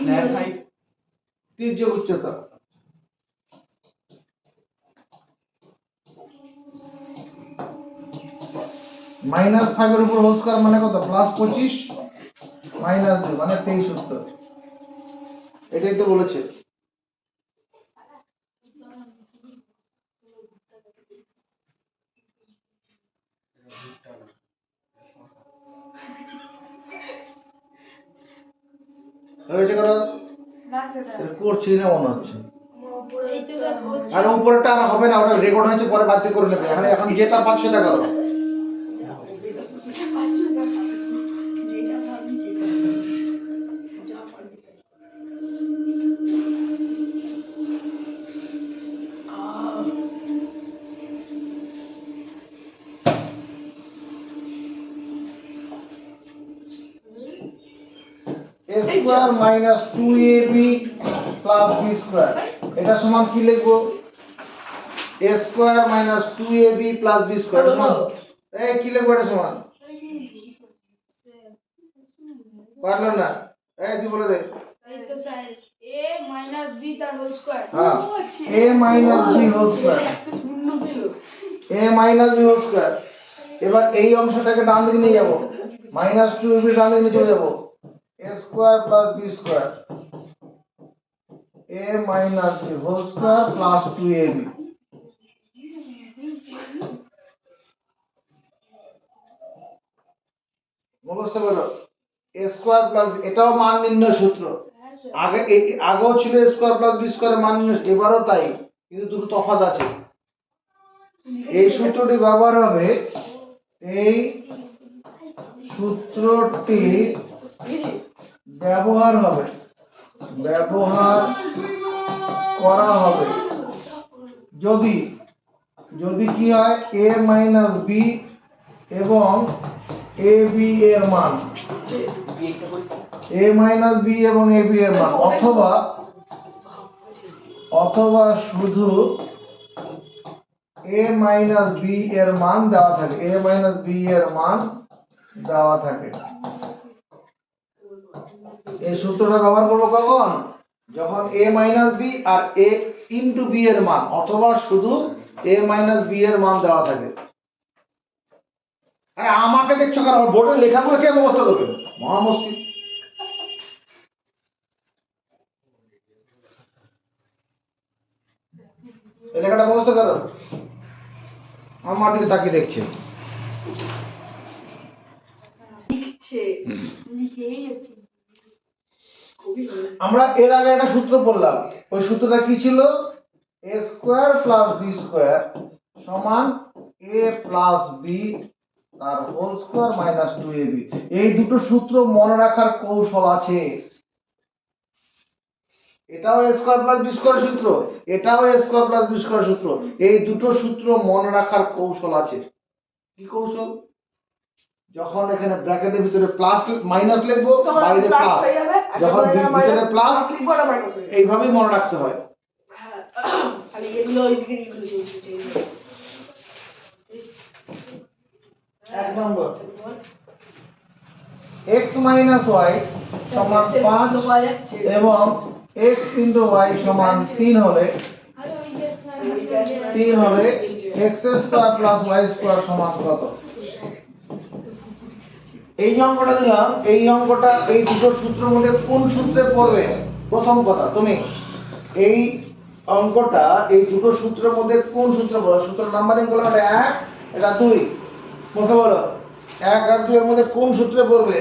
স্ল্যাট হাইট তির্যক উচ্চতা। মাইনাস 5 এর উপর হোল স্কয়ার মানে কত? প্লাস 25 মাইনাস 2 মানে 23 উত্তর। এটাই তো বলেছে। হয়েছে করা? এটা করছি না মনে হচ্ছে। আর উপরেটা আর হবে না, ওটা রেকর্ড হয়েছে, পরে বাদ করে নেবে। এখন যেটা পাচ্ছ সেটা করো। a square minus 2ab plus b square, এটা সমান কি লিখবো? a square minus 2ab plus b square সমান এই কি লিখবো? এটা সমান পারলো না? এই তুই বলে দে। এই তো স্যার a minus b তার হোল স্কয়ার। হ্যাঁ, a minus b whole square, শূন্য দিল। a minus b whole square. এবার এই অংশটাকে ডান দিকে নিয়ে যাব, মাইনাস 2ab ডান দিকে নিয়ে চলে যাব, a square plus b square, a minus b whole square plus 2ab। মুখস্থ করো a স্কয়ার প্লাস, এটাও মান নির্ণয় সূত্র। আগেও ছিল a স্কয়ার প্লাস b স্কয়ারের মান নির্ণয়, এবারও তাই, কিন্তু দুটো তফাৎ আছে। এই সূত্রটি ব্যবহার হবে, এই সূত্রটি ব্যবহার হবে, ব্যবহার করা হবে যদি যদি কি হয় a মাইনাস বি এবং এ বি এর মান a মাইনাস বি এবং এ বি এর মান অথবা অথবা শুধু a মাইনাস বি এর মান দেওয়া থাকে a মাইনাস বি এর মান দেওয়া থাকে। এই সূত্রটা ব্যবহার করবো কখন? যখন a মাইনাস বি আর a ইন্টু বি এর মান অথবা শুধু a মাইনাস বি এর মান দেওয়া থাকে। আরে আমাকে দেখছো কেন? আমার বোর্ডের লেখাগুলো কে মুখস্থ করবে? মহা মুশকিল। এই লেখাটা মুখস্থ করো। আমার দিকে তাকিয়ে দেখছে। লিখছে লিখেই যাচ্ছে। খুবই ভালো। আমরা এর আগে একটা সূত্র পড়লাম। ওই সূত্রটা কি ছিল? a square plus b square সমান a প্লাস b তার হোল স্কয়ার মাইনাস 2ab। এই দুটো সূত্র মনে রাখার কৌশল আছে। এটাও a square plus b square সূত্র, এটাও a square plus b square সূত্র। এই দুটো সূত্র মনে রাখার কৌশল আছে। কি কৌশল? যখন এখানে ব্র্যাকেটের ভিতরে প্লাস মাইনাস লিখবো, তখন বাইরে প্লাস প্লাস, হয়ে যাবে, আর যখন যখন এটা ভিতরে minus প্লাস লিখবো না মাইনাস হয়ে যাবে। এইভাবেই মনে রাখতে হয়। হ্যাঁ, খালি এগুলো ওইদিকে নিয়ে চলে যাবে। এক নম্বর x মাইনাস y সমান 5 এবং x ইন্টু y সমান 3 হলে আরে ওই যে 3 হলে x square plus y square সমান কত? এই যে অঙ্কটা দিলাম, এই অঙ্কটা এই দুটো সূত্রের মধ্যে কোন সূত্রে পড়বে? প্রথম কথা, তুমি এই অঙ্কটা এই দুটো সূত্রের মধ্যে কোন সূত্রে পড়বে? সূত্র নাম্বারিং করলাম, এটা 1 এটা 2, মুখে বলো 1 আর 2 এর মধ্যে কোন সূত্রে পড়বে?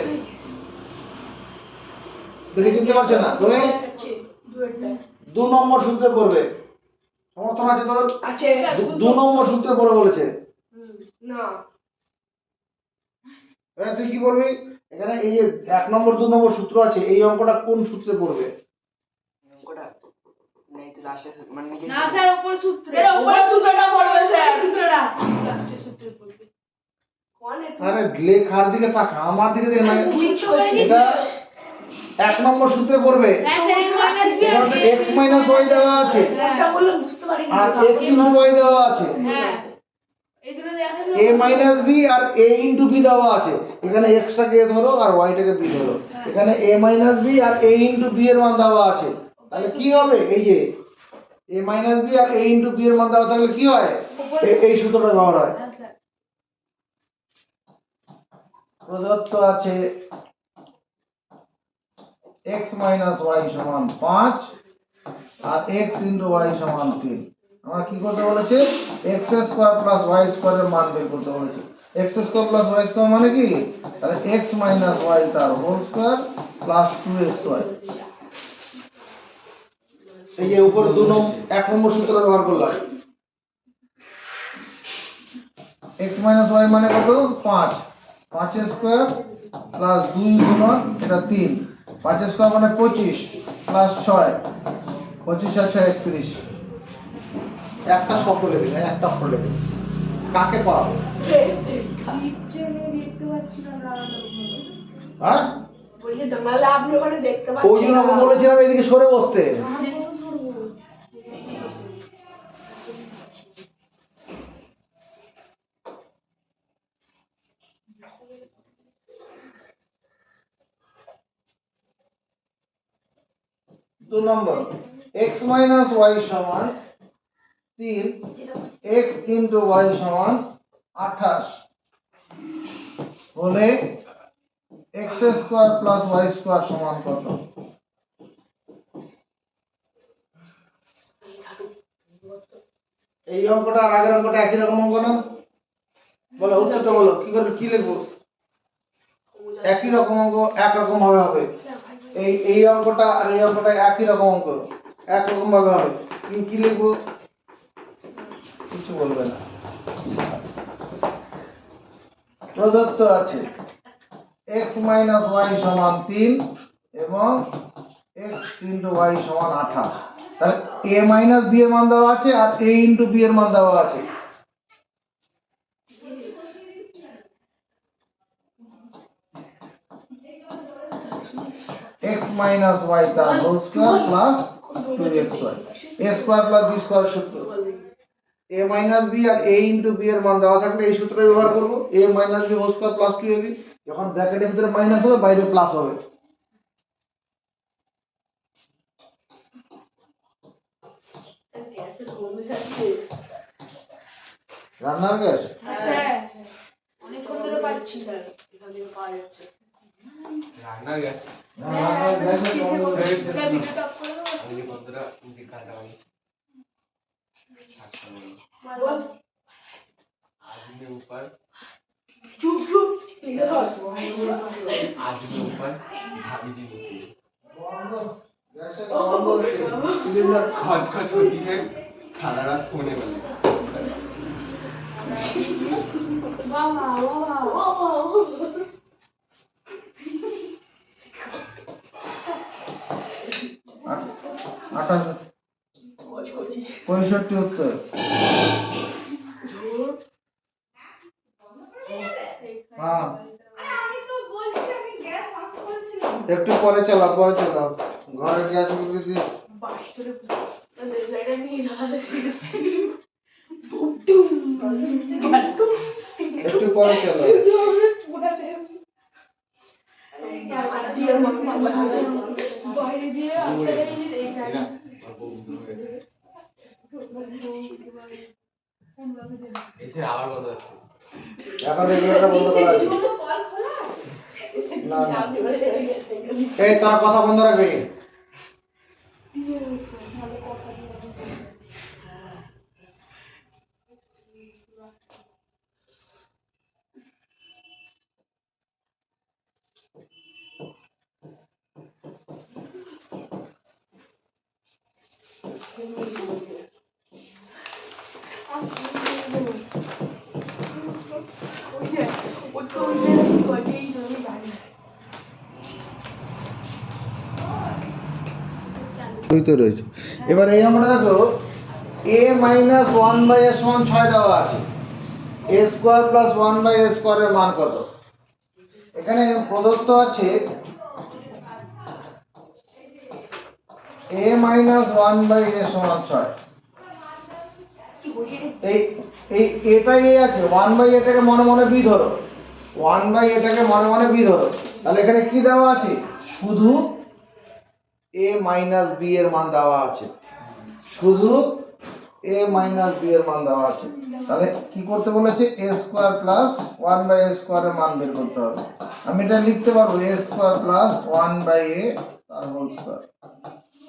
দেখে চিনতে পারছো না তুমি? 2 নম্বর সূত্রে পড়বে। সমর্থন আছে তোর? আছে 2 নম্বর সূত্রে পড়বে বলেছে। না তুই কি বলবি? এখানে এই যে 1 নম্বর 2 নম্বর সূত্র আছে, এই অঙ্কটা কোন সূত্রে পড়বে? অঙ্কটা নেই তো লাস্টে মানে নিচে না স্যার উপর সূত্র এর উপরে সূত্রটা পড়বে স্যার। সূত্রটা লাস্টের সূত্র পড়বে কোনে আরে লেখার দিকে তাকা, আমার দিকে দেখ না। এটা 1 নম্বর সূত্রে পড়বে। হ্যাঁ স্যার x মাইনাস b এখানে তো x মাইনাস y দেওয়া আছে কোনটা বললে বুঝতে পারি না। আর x ইনটু y দেওয়া আছে। হ্যাঁ এই দুটো দেয়া থাকলে a মাইনাস b আর a ইনটু b দেওয়া আছে। এখানে x টাকে a ধরো আর y টাকে b ধরো। এখানে a মাইনাস b আর a ইনটু b এর মান দেওয়া আছে। তাহলে কি হবে? এই যে a মাইনাস b আর a ইনটু b এর মান দেওয়া থাকলে কি হয়? এই সূত্রটা ব্যবহার হয়। হ্যাঁ স্যার প্রদত্ত আছে x মাইনাস y সমান 5 আর x ইনটু y সমান 3। আমার কি করতে বলেছে? x স্কয়ার প্লাস y স্কয়ারের মান বের করতে বলেছে। x square plus y square মানে কি? তাহলে x মাইনাস y তার হোল স্কয়ার প্লাস 2xy। এই যে উপরে 1 নম্বর সূত্র ব্যবহার করলাম। x মাইনাস y মানে কত? 5। 5 স্কয়ার প্লাস 2 গুণন এটা 3। 5 স্কয়ার মানে 25 প্লাস 6 25 আর 6 31। একটা শব্দ লেগে না, একটা অক্ষর লেগে। কাকে পড়াবো? দেখতে পাচ্ছি না দাঁড়ানো হ্যাঁ, বলছি তো নাহলে আপনি ওখানে দেখতে ওই পাচ্ছেন জন্য আমি না। বলেছিলাম এদিকে সরে বসতে। দু নম্বর x মাইনাস y সমান 3, x ইন্টু y সমান 28 হলে x square plus y square সমান কত? এই অঙ্কটা আর আগের অঙ্কটা একই রকম অঙ্ক না? বলো উত্তরটা বলো, কি করে কি লিখবো? একই রকম অঙ্ক একরকম ভাবে হবে। এই অঙ্কটা আর এই অঙ্কটা একই রকম অঙ্ক, একরকম ভাবে হবে। কি লিখবো? কিছু বলবে না। প্রদত্ত আছে x মাইনাস y সমান 3 এবং x ইন্টু y সমান 28। তাহলে a মাইনাস b এর মান দেওয়া আছে আর a ইন্টু b এর মান দেওয়া আছে। x মাইনাস y তার whole square plus 2xy a square plus b square সূত্র। a মাইনাস b আর a ইন্টু b এর মান দেওয়া থাকলে এই সূত্র ব্যবহার করব, a minus b whole square plus 2ab। যখন ব্র্যাকেটের ভিতরে মাইনাস হবে বাইরে প্লাস হবে। রান্নার গ্যাস হ্যাঁ অনেকক্ষণ ধরে পাচ্ছি স্যার এখান থেকে পাওয়া যাচ্ছে। রান্নার গ্যাস রান্নার গ্যাসের বন্ধ হয়ে গেছে। ভিডিওটা অফ করে দেবো। আমি বন্ধুরা কাটা বানিয়েছি आदमी ऊपर চুপ চুপ এটা ধর। आदमी ऊपर भाभी जी नीचे বন্ধ গ্যাসের বন্ধ হচ্ছে সিলিন্ডার खच खच होती है सारा रात होने वाली বাবা বাবা আটা 65 উত্তর। হ্যাঁ একটু পরে চালাও ঘরের গ্যাস গুলো দিয়ে এটা নিয়ে যাওয়া একটু পরে চালাও। বাইরে দিয়ে আটকে রেখে ना और वो ऐसे आवाज होता है এখন রেগুলেটর বন্ধ করা আছে। না না এই তোরা কথা বন্ধ রাখবি। তো রয়েছে। এবার এই আমরা দেখো a মাইনাস 1/a সমান 6 দেওয়া আছে। a স্কয়ার প্লাস 1/a স্কয়ারের মান কত? এখানে প্রদত্ত আছে a মাইনাস 1/a সমান 6। এই এই এটাই a আছে 1/a টাকে মনে মনে b ধরো, 1/a টাকে মনে মনে b ধরো। তাহলে এখানে কি দেওয়া আছে? শুধু a মাইনাস b এর মান দেওয়া আছে, শুধু a মাইনাস b এর মান দেওয়া আছে। তাহলে কি করতে বলেছে? a স্কয়ার প্লাস 1/a স্কয়ারের মান বের করতে হবে। আমি এটা লিখতে পারবো a স্কয়ার প্লাস 1/a তার হোল স্কয়ার।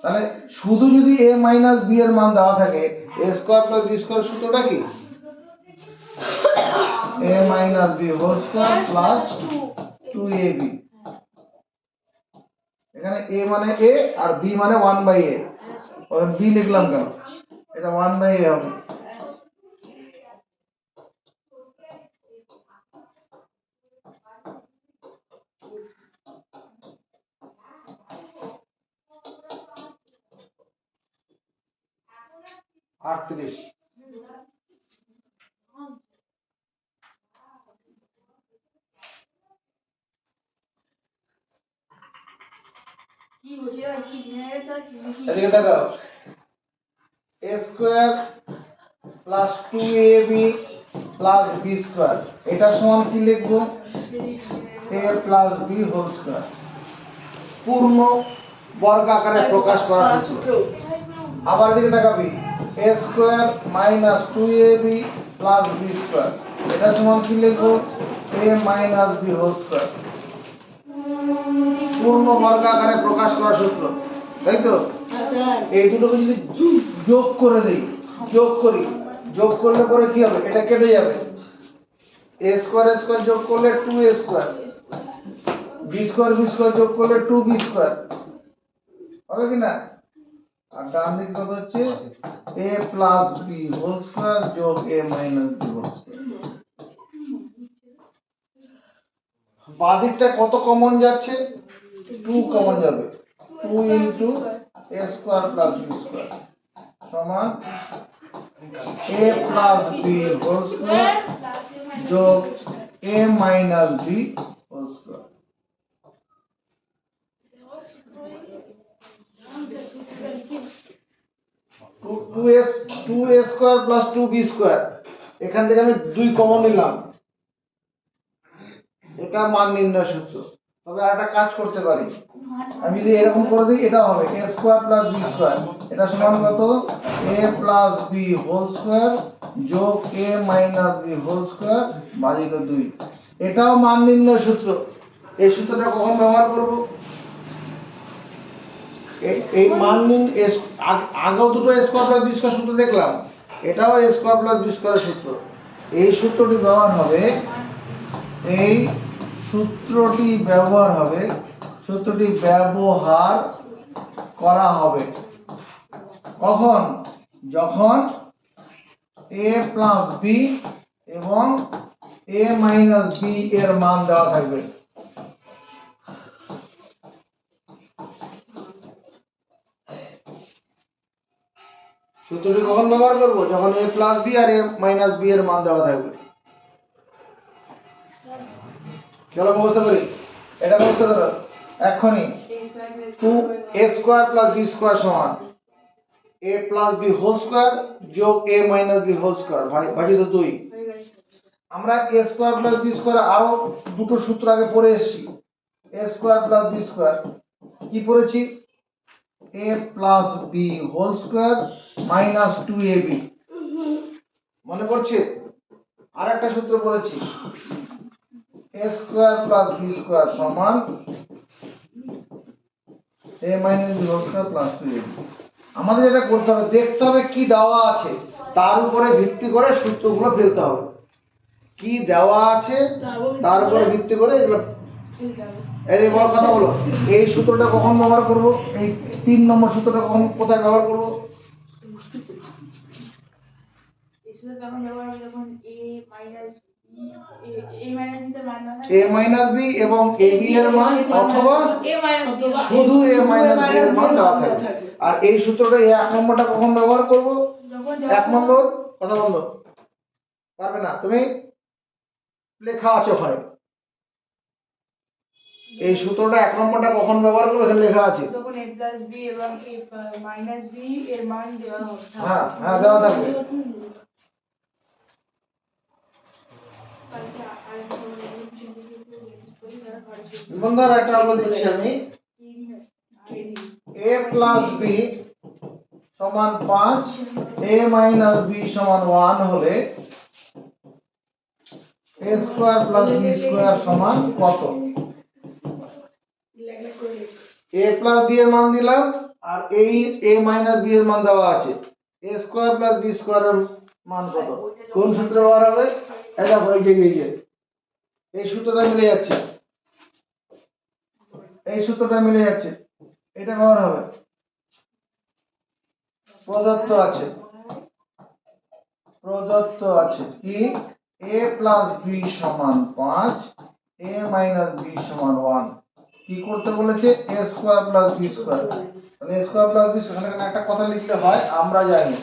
তাহলে শুধু যদি a মাইনাস b এর মান দেওয়া থাকে, a square plus b square সূত্রটা কি? a minus b whole square plus 2ab। এখানে a মানে a আর b মানে 1/a, ওখানে b লিখলাম কেন? এটা 1/a হবে। আটত্রিশ। কি হচ্ছে ভাই কি জেনারেট চলছে নাকি এদিকে তাকাও, a square plus 2ab plus b square, এটা সমান কি লিখবো? a plus b whole square. পূর্ণ বর্গ আকারে প্রকাশ করা সূত্র। আবার এদিকে তাকাবি, a square minus 2ab plus b square, এটা সমান কি লিখবো? a minus b whole square. পূর্ণ বর্গ আকারে প্রকাশ করা সূত্র, তাই তো? এই দুটোকে যদি যোগ করে দেই, যোগ করি, যোগ করলে পরে কি হবে? এটা কেটে যাবে। a স্কয়ার স্কয়ার যোগ করলে 2a স্কয়ার, b স্কয়ার যোগ করলে 2b স্কয়ার হবে কি না? আর ডান দিকে কত হচ্ছে? a plus b whole square যোগ a minus b whole square. বাঁ দিকটা কত কমন যাচ্ছে? 2 কমন যাবে, 2 into A square plus B square সমান A plus B whole square যোগ A minus B whole square. Two A square plus two B square, এখান থেকে আমি 2 কমন নিলাম, এটা মান নির্ণয় সূত্র। তবে আর একটা কাজ করতে পারি, আমি যদি এরকম করে দিই, এটা হবে এ স্কোয়ার প্লাস বি স্কোয়ার, এটা সমান কত এ প্লাস বি হোল স্কোয়ার যোগ A minus B whole square ভাজিত 2। এটাও মান নির্ণয় সূত্র। এই সূত্রটা কখন ব্যবহার করব? এই মান আগেও দুটো এ স্কোয়ার প্লাস বি স্কোয়ার সূত্র দেখলাম, এটাও এ স্কোয়ার প্লাস বি স্কোয়ারের সূত্র। এই সূত্রটি ব্যবহার হবে, এই সূত্রটি ব্যবহার করা হবে কখন? যখন এ প্লাস বি এবং এ মাইনাস বি এর মান দেওয়া থাকবে। সূত্রটি কখন ব্যবহার করব? যখন এ প্লাস বি আর এ মাইনাস বি এর মান দেওয়া থাকবে। চলো মুখস্থ করি, এটা মুখস্থ করো এক্ষুনি। 2 A square plus B square সমান A plus B whole square যোগ A minus B whole square ভাজিত 2। আমরা A square plus B square আরো দুটো সূত্র আগে পড়ে এসেছি। A square plus B square কি পড়েছি? A plus B whole square minus 2ab, মনে পড়ছে? আর একটা সূত্র পড়েছি, A square plus B square সমান A minus B whole square plus 2ab। আমাদের এটা করতে হবে, দেখতে হবে কি দেওয়া আছে, তার উপরে ভিত্তি করে সূত্রগুলো ফেলতে হবে। কি দেওয়া আছে তার উপরে ভিত্তি করে এগুলো। এই যে বড় কথা বলো, এই সূত্রটা কখন ব্যবহার করব? এই 3 নম্বর সূত্রটা কখন কোথায় ব্যবহার করব? এ মাইনাস বি এবং এ বি এর মান, অথবা শুধু এ মাইনাস বি এর মান দেওয়া থাকবে। আর এই সূত্রটা এই 1 নম্বরটা কখন ব্যবহার করব? 1 নম্বর কথা বন্ধ পারবে না, তুমি লেখা আছে ওখানে। এই সূত্রটা 1 নম্বরটা কখন ব্যবহার করব? এখানে লেখা আছে। যখন a প্লাস b এবং a মাইনাস b এর মান দেওয়া হবে। হ্যাঁ হ্যাঁ, দেওয়া থাকবে। বন্ধুরা একটা অঙ্ক দিচ্ছি আমি, a প্লাস b সমান 5 a মাইনাস b সমান 1 হলে a square plus b square সমান কত? a প্লাস b এর মান দিলাম, আর এই a মাইনাস b এর মান দেওয়া আছে। a স্কয়ার প্লাস b স্কয়ারের মান কত? কোন সূত্র ব্যবহার হবে? এটা এই সূত্রটা মিলে যাচ্ছে, এই সূত্রটা মিলে যাচ্ছে, এটা ব্যবহার হবে। প্রদত্ত আছে কি a প্লাস b সমান 5 a মাইনাস b সমান 1। কি করতে বলেছে? a square plus b square. তাহলে a স্কয়ার প্লাস b, এখানে একটা কথা লিখলে হয়, আমরা জানি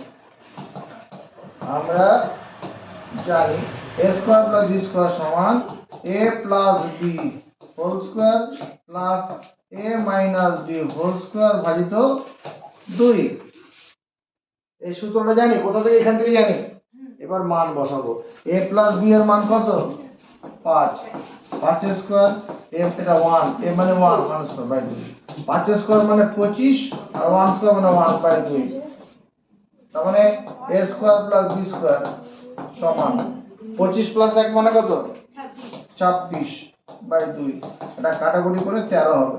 a square plus b square সমান a plus b whole square plus a minus b whole square ভাজিত 2। এই সূত্রটা জানি কোথা থেকে? এখান থেকে জানি। এবার মান বসাবো। a প্লাস b এর মান কত? 5। 5 স্কয়ার, এটা 1, a মানে 1 স্কয়ার বাই 2। 5 স্কয়ার মানে 25 আর 1 স্কয়ার মানে 1 বাই 2। তার মানে a square plus b square সমান 25 প্লাস 1 মানে কত? 26 বাই 2। এটা কাটাকুটি করে 13 হবে।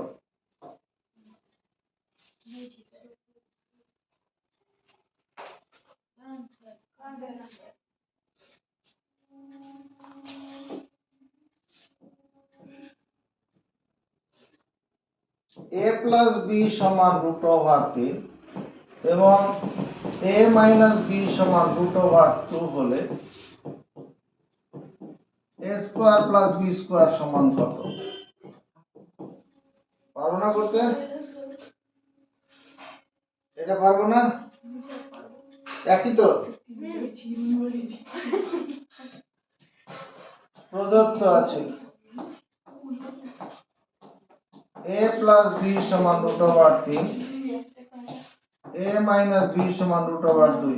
a প্লাস b সমান রুট ওভার 3 এবং a মাইনাস b সমান রুট ওভার 2 হলে a square plus b square সমান কত? পারো না করতে? এটা পারবো না, একই তো প্রদত্ত আছে a প্লাস b সমান root over 3, a minus b সমান রুট ওভার 2।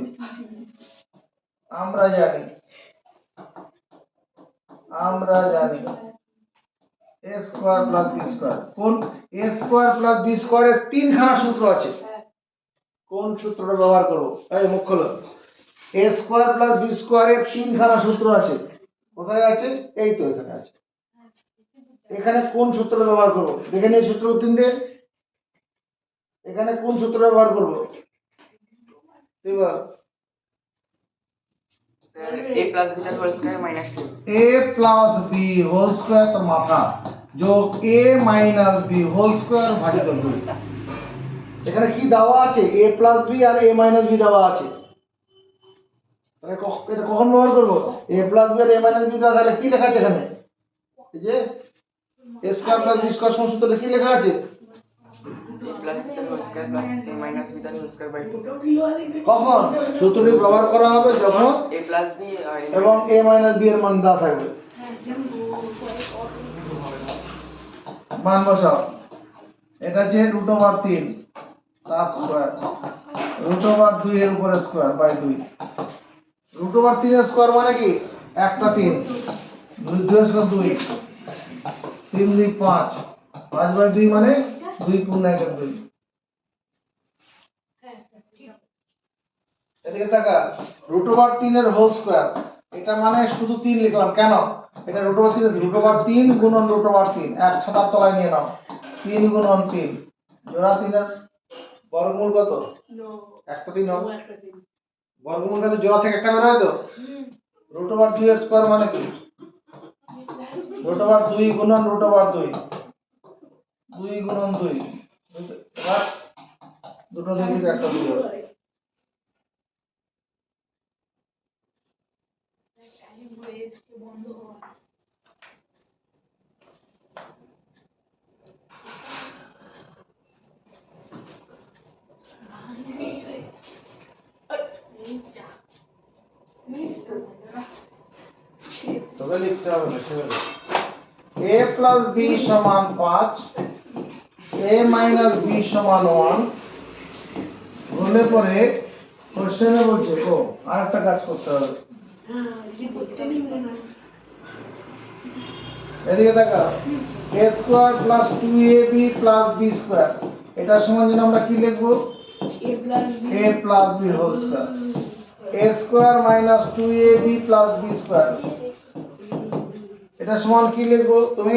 আমরা জানি a square plus b square, কোন a স্কয়ার প্লাস b স্কয়ারের তিনখানা সূত্র আছে, কোন সূত্রটা ব্যবহার করব? এই মুখ খোলো। a স্কয়ার প্লাস b স্কয়ারের তিনখানা সূত্র আছে, কোথায় আছে? এই তো এখানে আছে। এখানে কোন সূত্রটা ব্যবহার করব? দেখেন এই সূত্র তিনটে, এখানে কোন সূত্র ব্যবহার করব? এবার a প্লাস b তার whole square minus 2 a plus b whole square তো মাথা যোগ a minus b whole square ভাজিত 2। এখানে কি দেওয়া আছে? a প্লাস b আর a মাইনাস b দেওয়া আছে। তাহলে এটা কখন ব্যবহার করব? a প্লাস b আর a মাইনাস b দেওয়া, তাহলে কি লেখা আছে এখানে? এই যে a square plus b square সমান সূত্রে কি লেখা আছে? a প্লাস b তার whole square plus a minus b তার হোল স্কয়ার বাই 2 কখন সূত্রটি ব্যবহার করা হবে? যখন a প্লাস b আর এবং a মাইনাস b এর মান দেওয়া থাকবে। মান বসাও। এটা যে রুট ওভার 3 তার স্কয়ার, রুট ওভার 2 এর উপরে স্কয়ার বাই 2। রুট ওভার 3 এর স্কয়ার মানে কি? একটা 3, 2 স্কয়ার 2, 3 2 5, 5 বাই 2 মানে 2 পূর্ণ 1 এর 2। এদিকে তাকা, রুট ওভার 3 এর হোল স্কয়ার, এটা মানে শুধু 3 লিখলাম কেন? এটা রুট ওভার 3, রুট ওভার 3 গুণন রুট ওভার 3, এক ছাতার তলায় নিয়ে নাও। 3 গুণন 3 জোড়া 3 এর বর্গমূল কত? একটা 3 হবে, বর্গমূল তাহলে জোড়া থেকে একটা বের হয় তো। রুট ওভার 2 এর স্কয়ার মানে কি? রুট ওভার 2 গুণন রুট ওভার 2, 2 গুণন 2, এবার দুটো 2 থেকে একটা 2 হবে। তবে লিখতে হবে না, ঠিক আছে? a প্লাস b সমান 5, a মাইনাস b সমান 1 হলে পরে কোশ্চেনে বলছে ও আরেকটা কাজ করতে হবে। এদিকে দেখা, a square plus 2ab plus b square, এটা সমান যেন আমরা কি লিখবো? a plus b whole square. a square minus 2ab plus b square, এটা সমান কি লিখবো তুমি?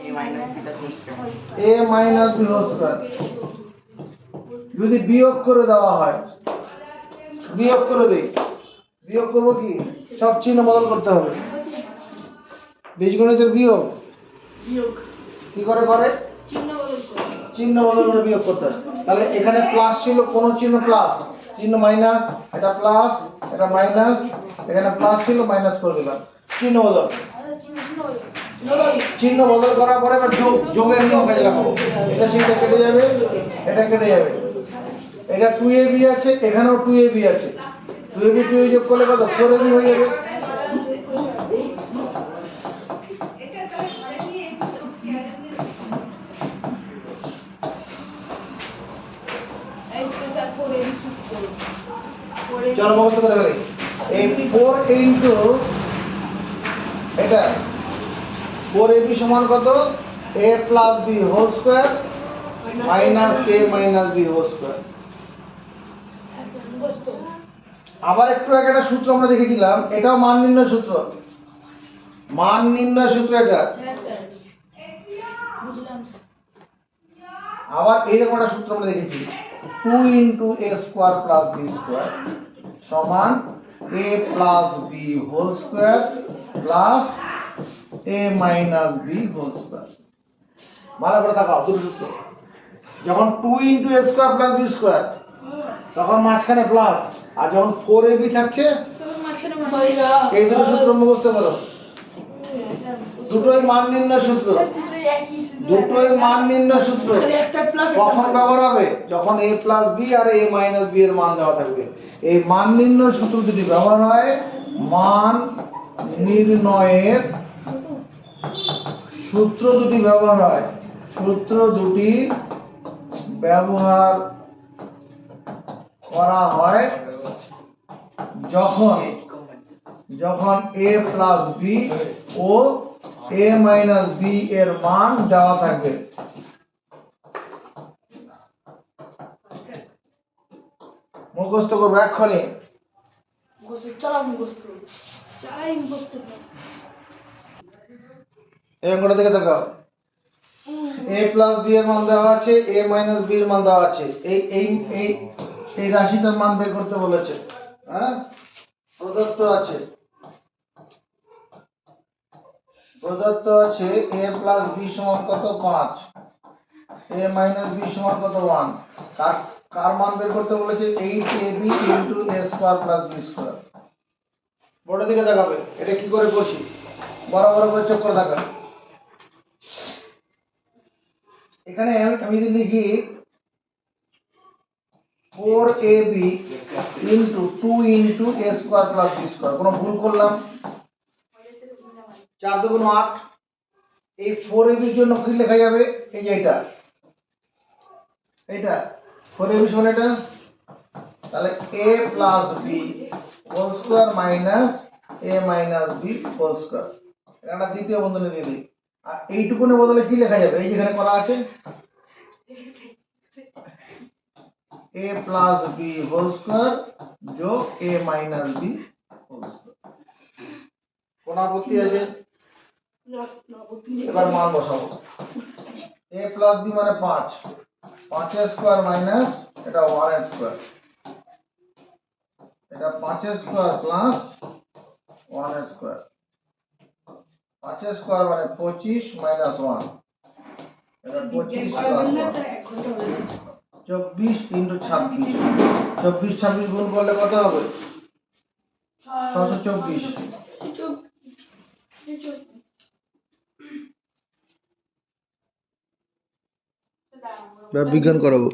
a মাইনাস b তার whole square a minus b whole square. যদি বিয়োগ করে দেওয়া হয়, বিয়োগ করে দেই, বিয়োগ করবো কি? সব চিহ্ন বদল করতে হবে। বীজগণিতের বিয়োগ কি করে করে? চিহ্ন বদল করে বিয়োগ করতে হয়। তাহলে এখানে প্লাস ছিল, কোন চিহ্ন প্লাস, চিহ্ন মাইনাস, এটা প্লাস এটা মাইনাস, এখানে প্লাস ছিল মাইনাস করে দিলাম, চিহ্ন বদল। চিহ্ন বদল করার পরে এবার যোগ, যোগের নিয়ম কাজে লাগাবো। এটা সেটা কেটে যাবে, এটা কেটে যাবে। এটা 2ab আছে, এখানেও 2ab আছে, 2ab 2 যোগ করলে কত? 4ab হয়ে যাবে। চলো মুখস্থ করে ফেলি। এই 4 ইনটু এটা 4ab সমান কত? a plus b whole square minus a minus b whole square. আবার একটু আগে একটা সূত্র আমরা দেখেছিলাম, এটাও মান নির্ণয় সূত্র, মান নির্ণয় সূত্র এটা। আবার এইরকম একটা সূত্র আমরা দেখেছি, 2 into a square plus b square সমান a plus b whole square plus a minus b whole square. ভালো করে তাকাও, দুটো সূত্র। যখন 2 into a square plus b square তখন মাঝখানে প্লাস, আর যখন 4ab থাকছে এই দুটো সূত্র মুখস্থ করো, দুটোই মান নির্ণয় সূত্র। একই শুধু দুটোই মান নির্ণয় সূত্র। খালি একটা প্লাস কখন ব্যবহার হবে? যখন a প্লাস বি আর a মাইনাস বি এর মান দেওয়া থাকবে। এই মান নির্ণয় সূত্র যদি ব্যবহার হয়, মান নির্ণয়ের সূত্র দুটি ব্যবহার হয়, সূত্র দুটি ব্যবহার করা হয় যখন a প্লাস বি ও a মাইনাস বি এর মান দেওয়া থাকবে। মুখস্থ করবো এক্ষণে। চলা মুখস্থ চালাই মুখস্থ কর। এই অঙ্কটা থেকে দেখাও। a প্লাস বি এর মান দেওয়া আছে, a মাইনাস বি এর মান দেওয়া আছে। এই এই এই এই রাশিটার মান বের করতে বলেছে। হ্যাঁ, প্রদত্ত আছে a প্লাস বি সমান কত 5, a মাইনাস বি সমান কত 1। কার মান বের করতে বলেছে? 8ab into a square plus b square. বোর্ডের দিকে দেখাবে। এটা কি করে করছি? বড় বড় করে চোখ করে দেখা। এখানে আমি যদি লিখি 4ab into 2 into a square plus b square, কোনো ভুল করলাম? 4 দুগুণ 8। এই 4ab এর জন্য কি লেখা যাবে? এই যে এটা 4ab সমান এটা, তাহলে a plus b whole square minus a minus b whole square. এটা দ্বিতীয় বন্ধনী দিয়ে দিই। আর এইটুকুনের বদলে কি লেখা যাবে? এই যেখানে করা আছে a plus b whole square যোগ a minus b whole square. কোন আপত্তি আছে? এবার মান বসাবো। a প্লাস b মানে 5, 5 এর স্কয়ার মাইনাস এটা 1 এর স্কয়ার, এটা 5 এর স্কয়ার প্লাস 1 এর স্কয়ার। 5 এর স্কয়ার মানে 25 মাইনাস 1, এটা 25 প্লাস 1, 24 ইনটু 26। 24 26 গুণ করলে কত হবে? 624। বিজ্ঞান করাবো।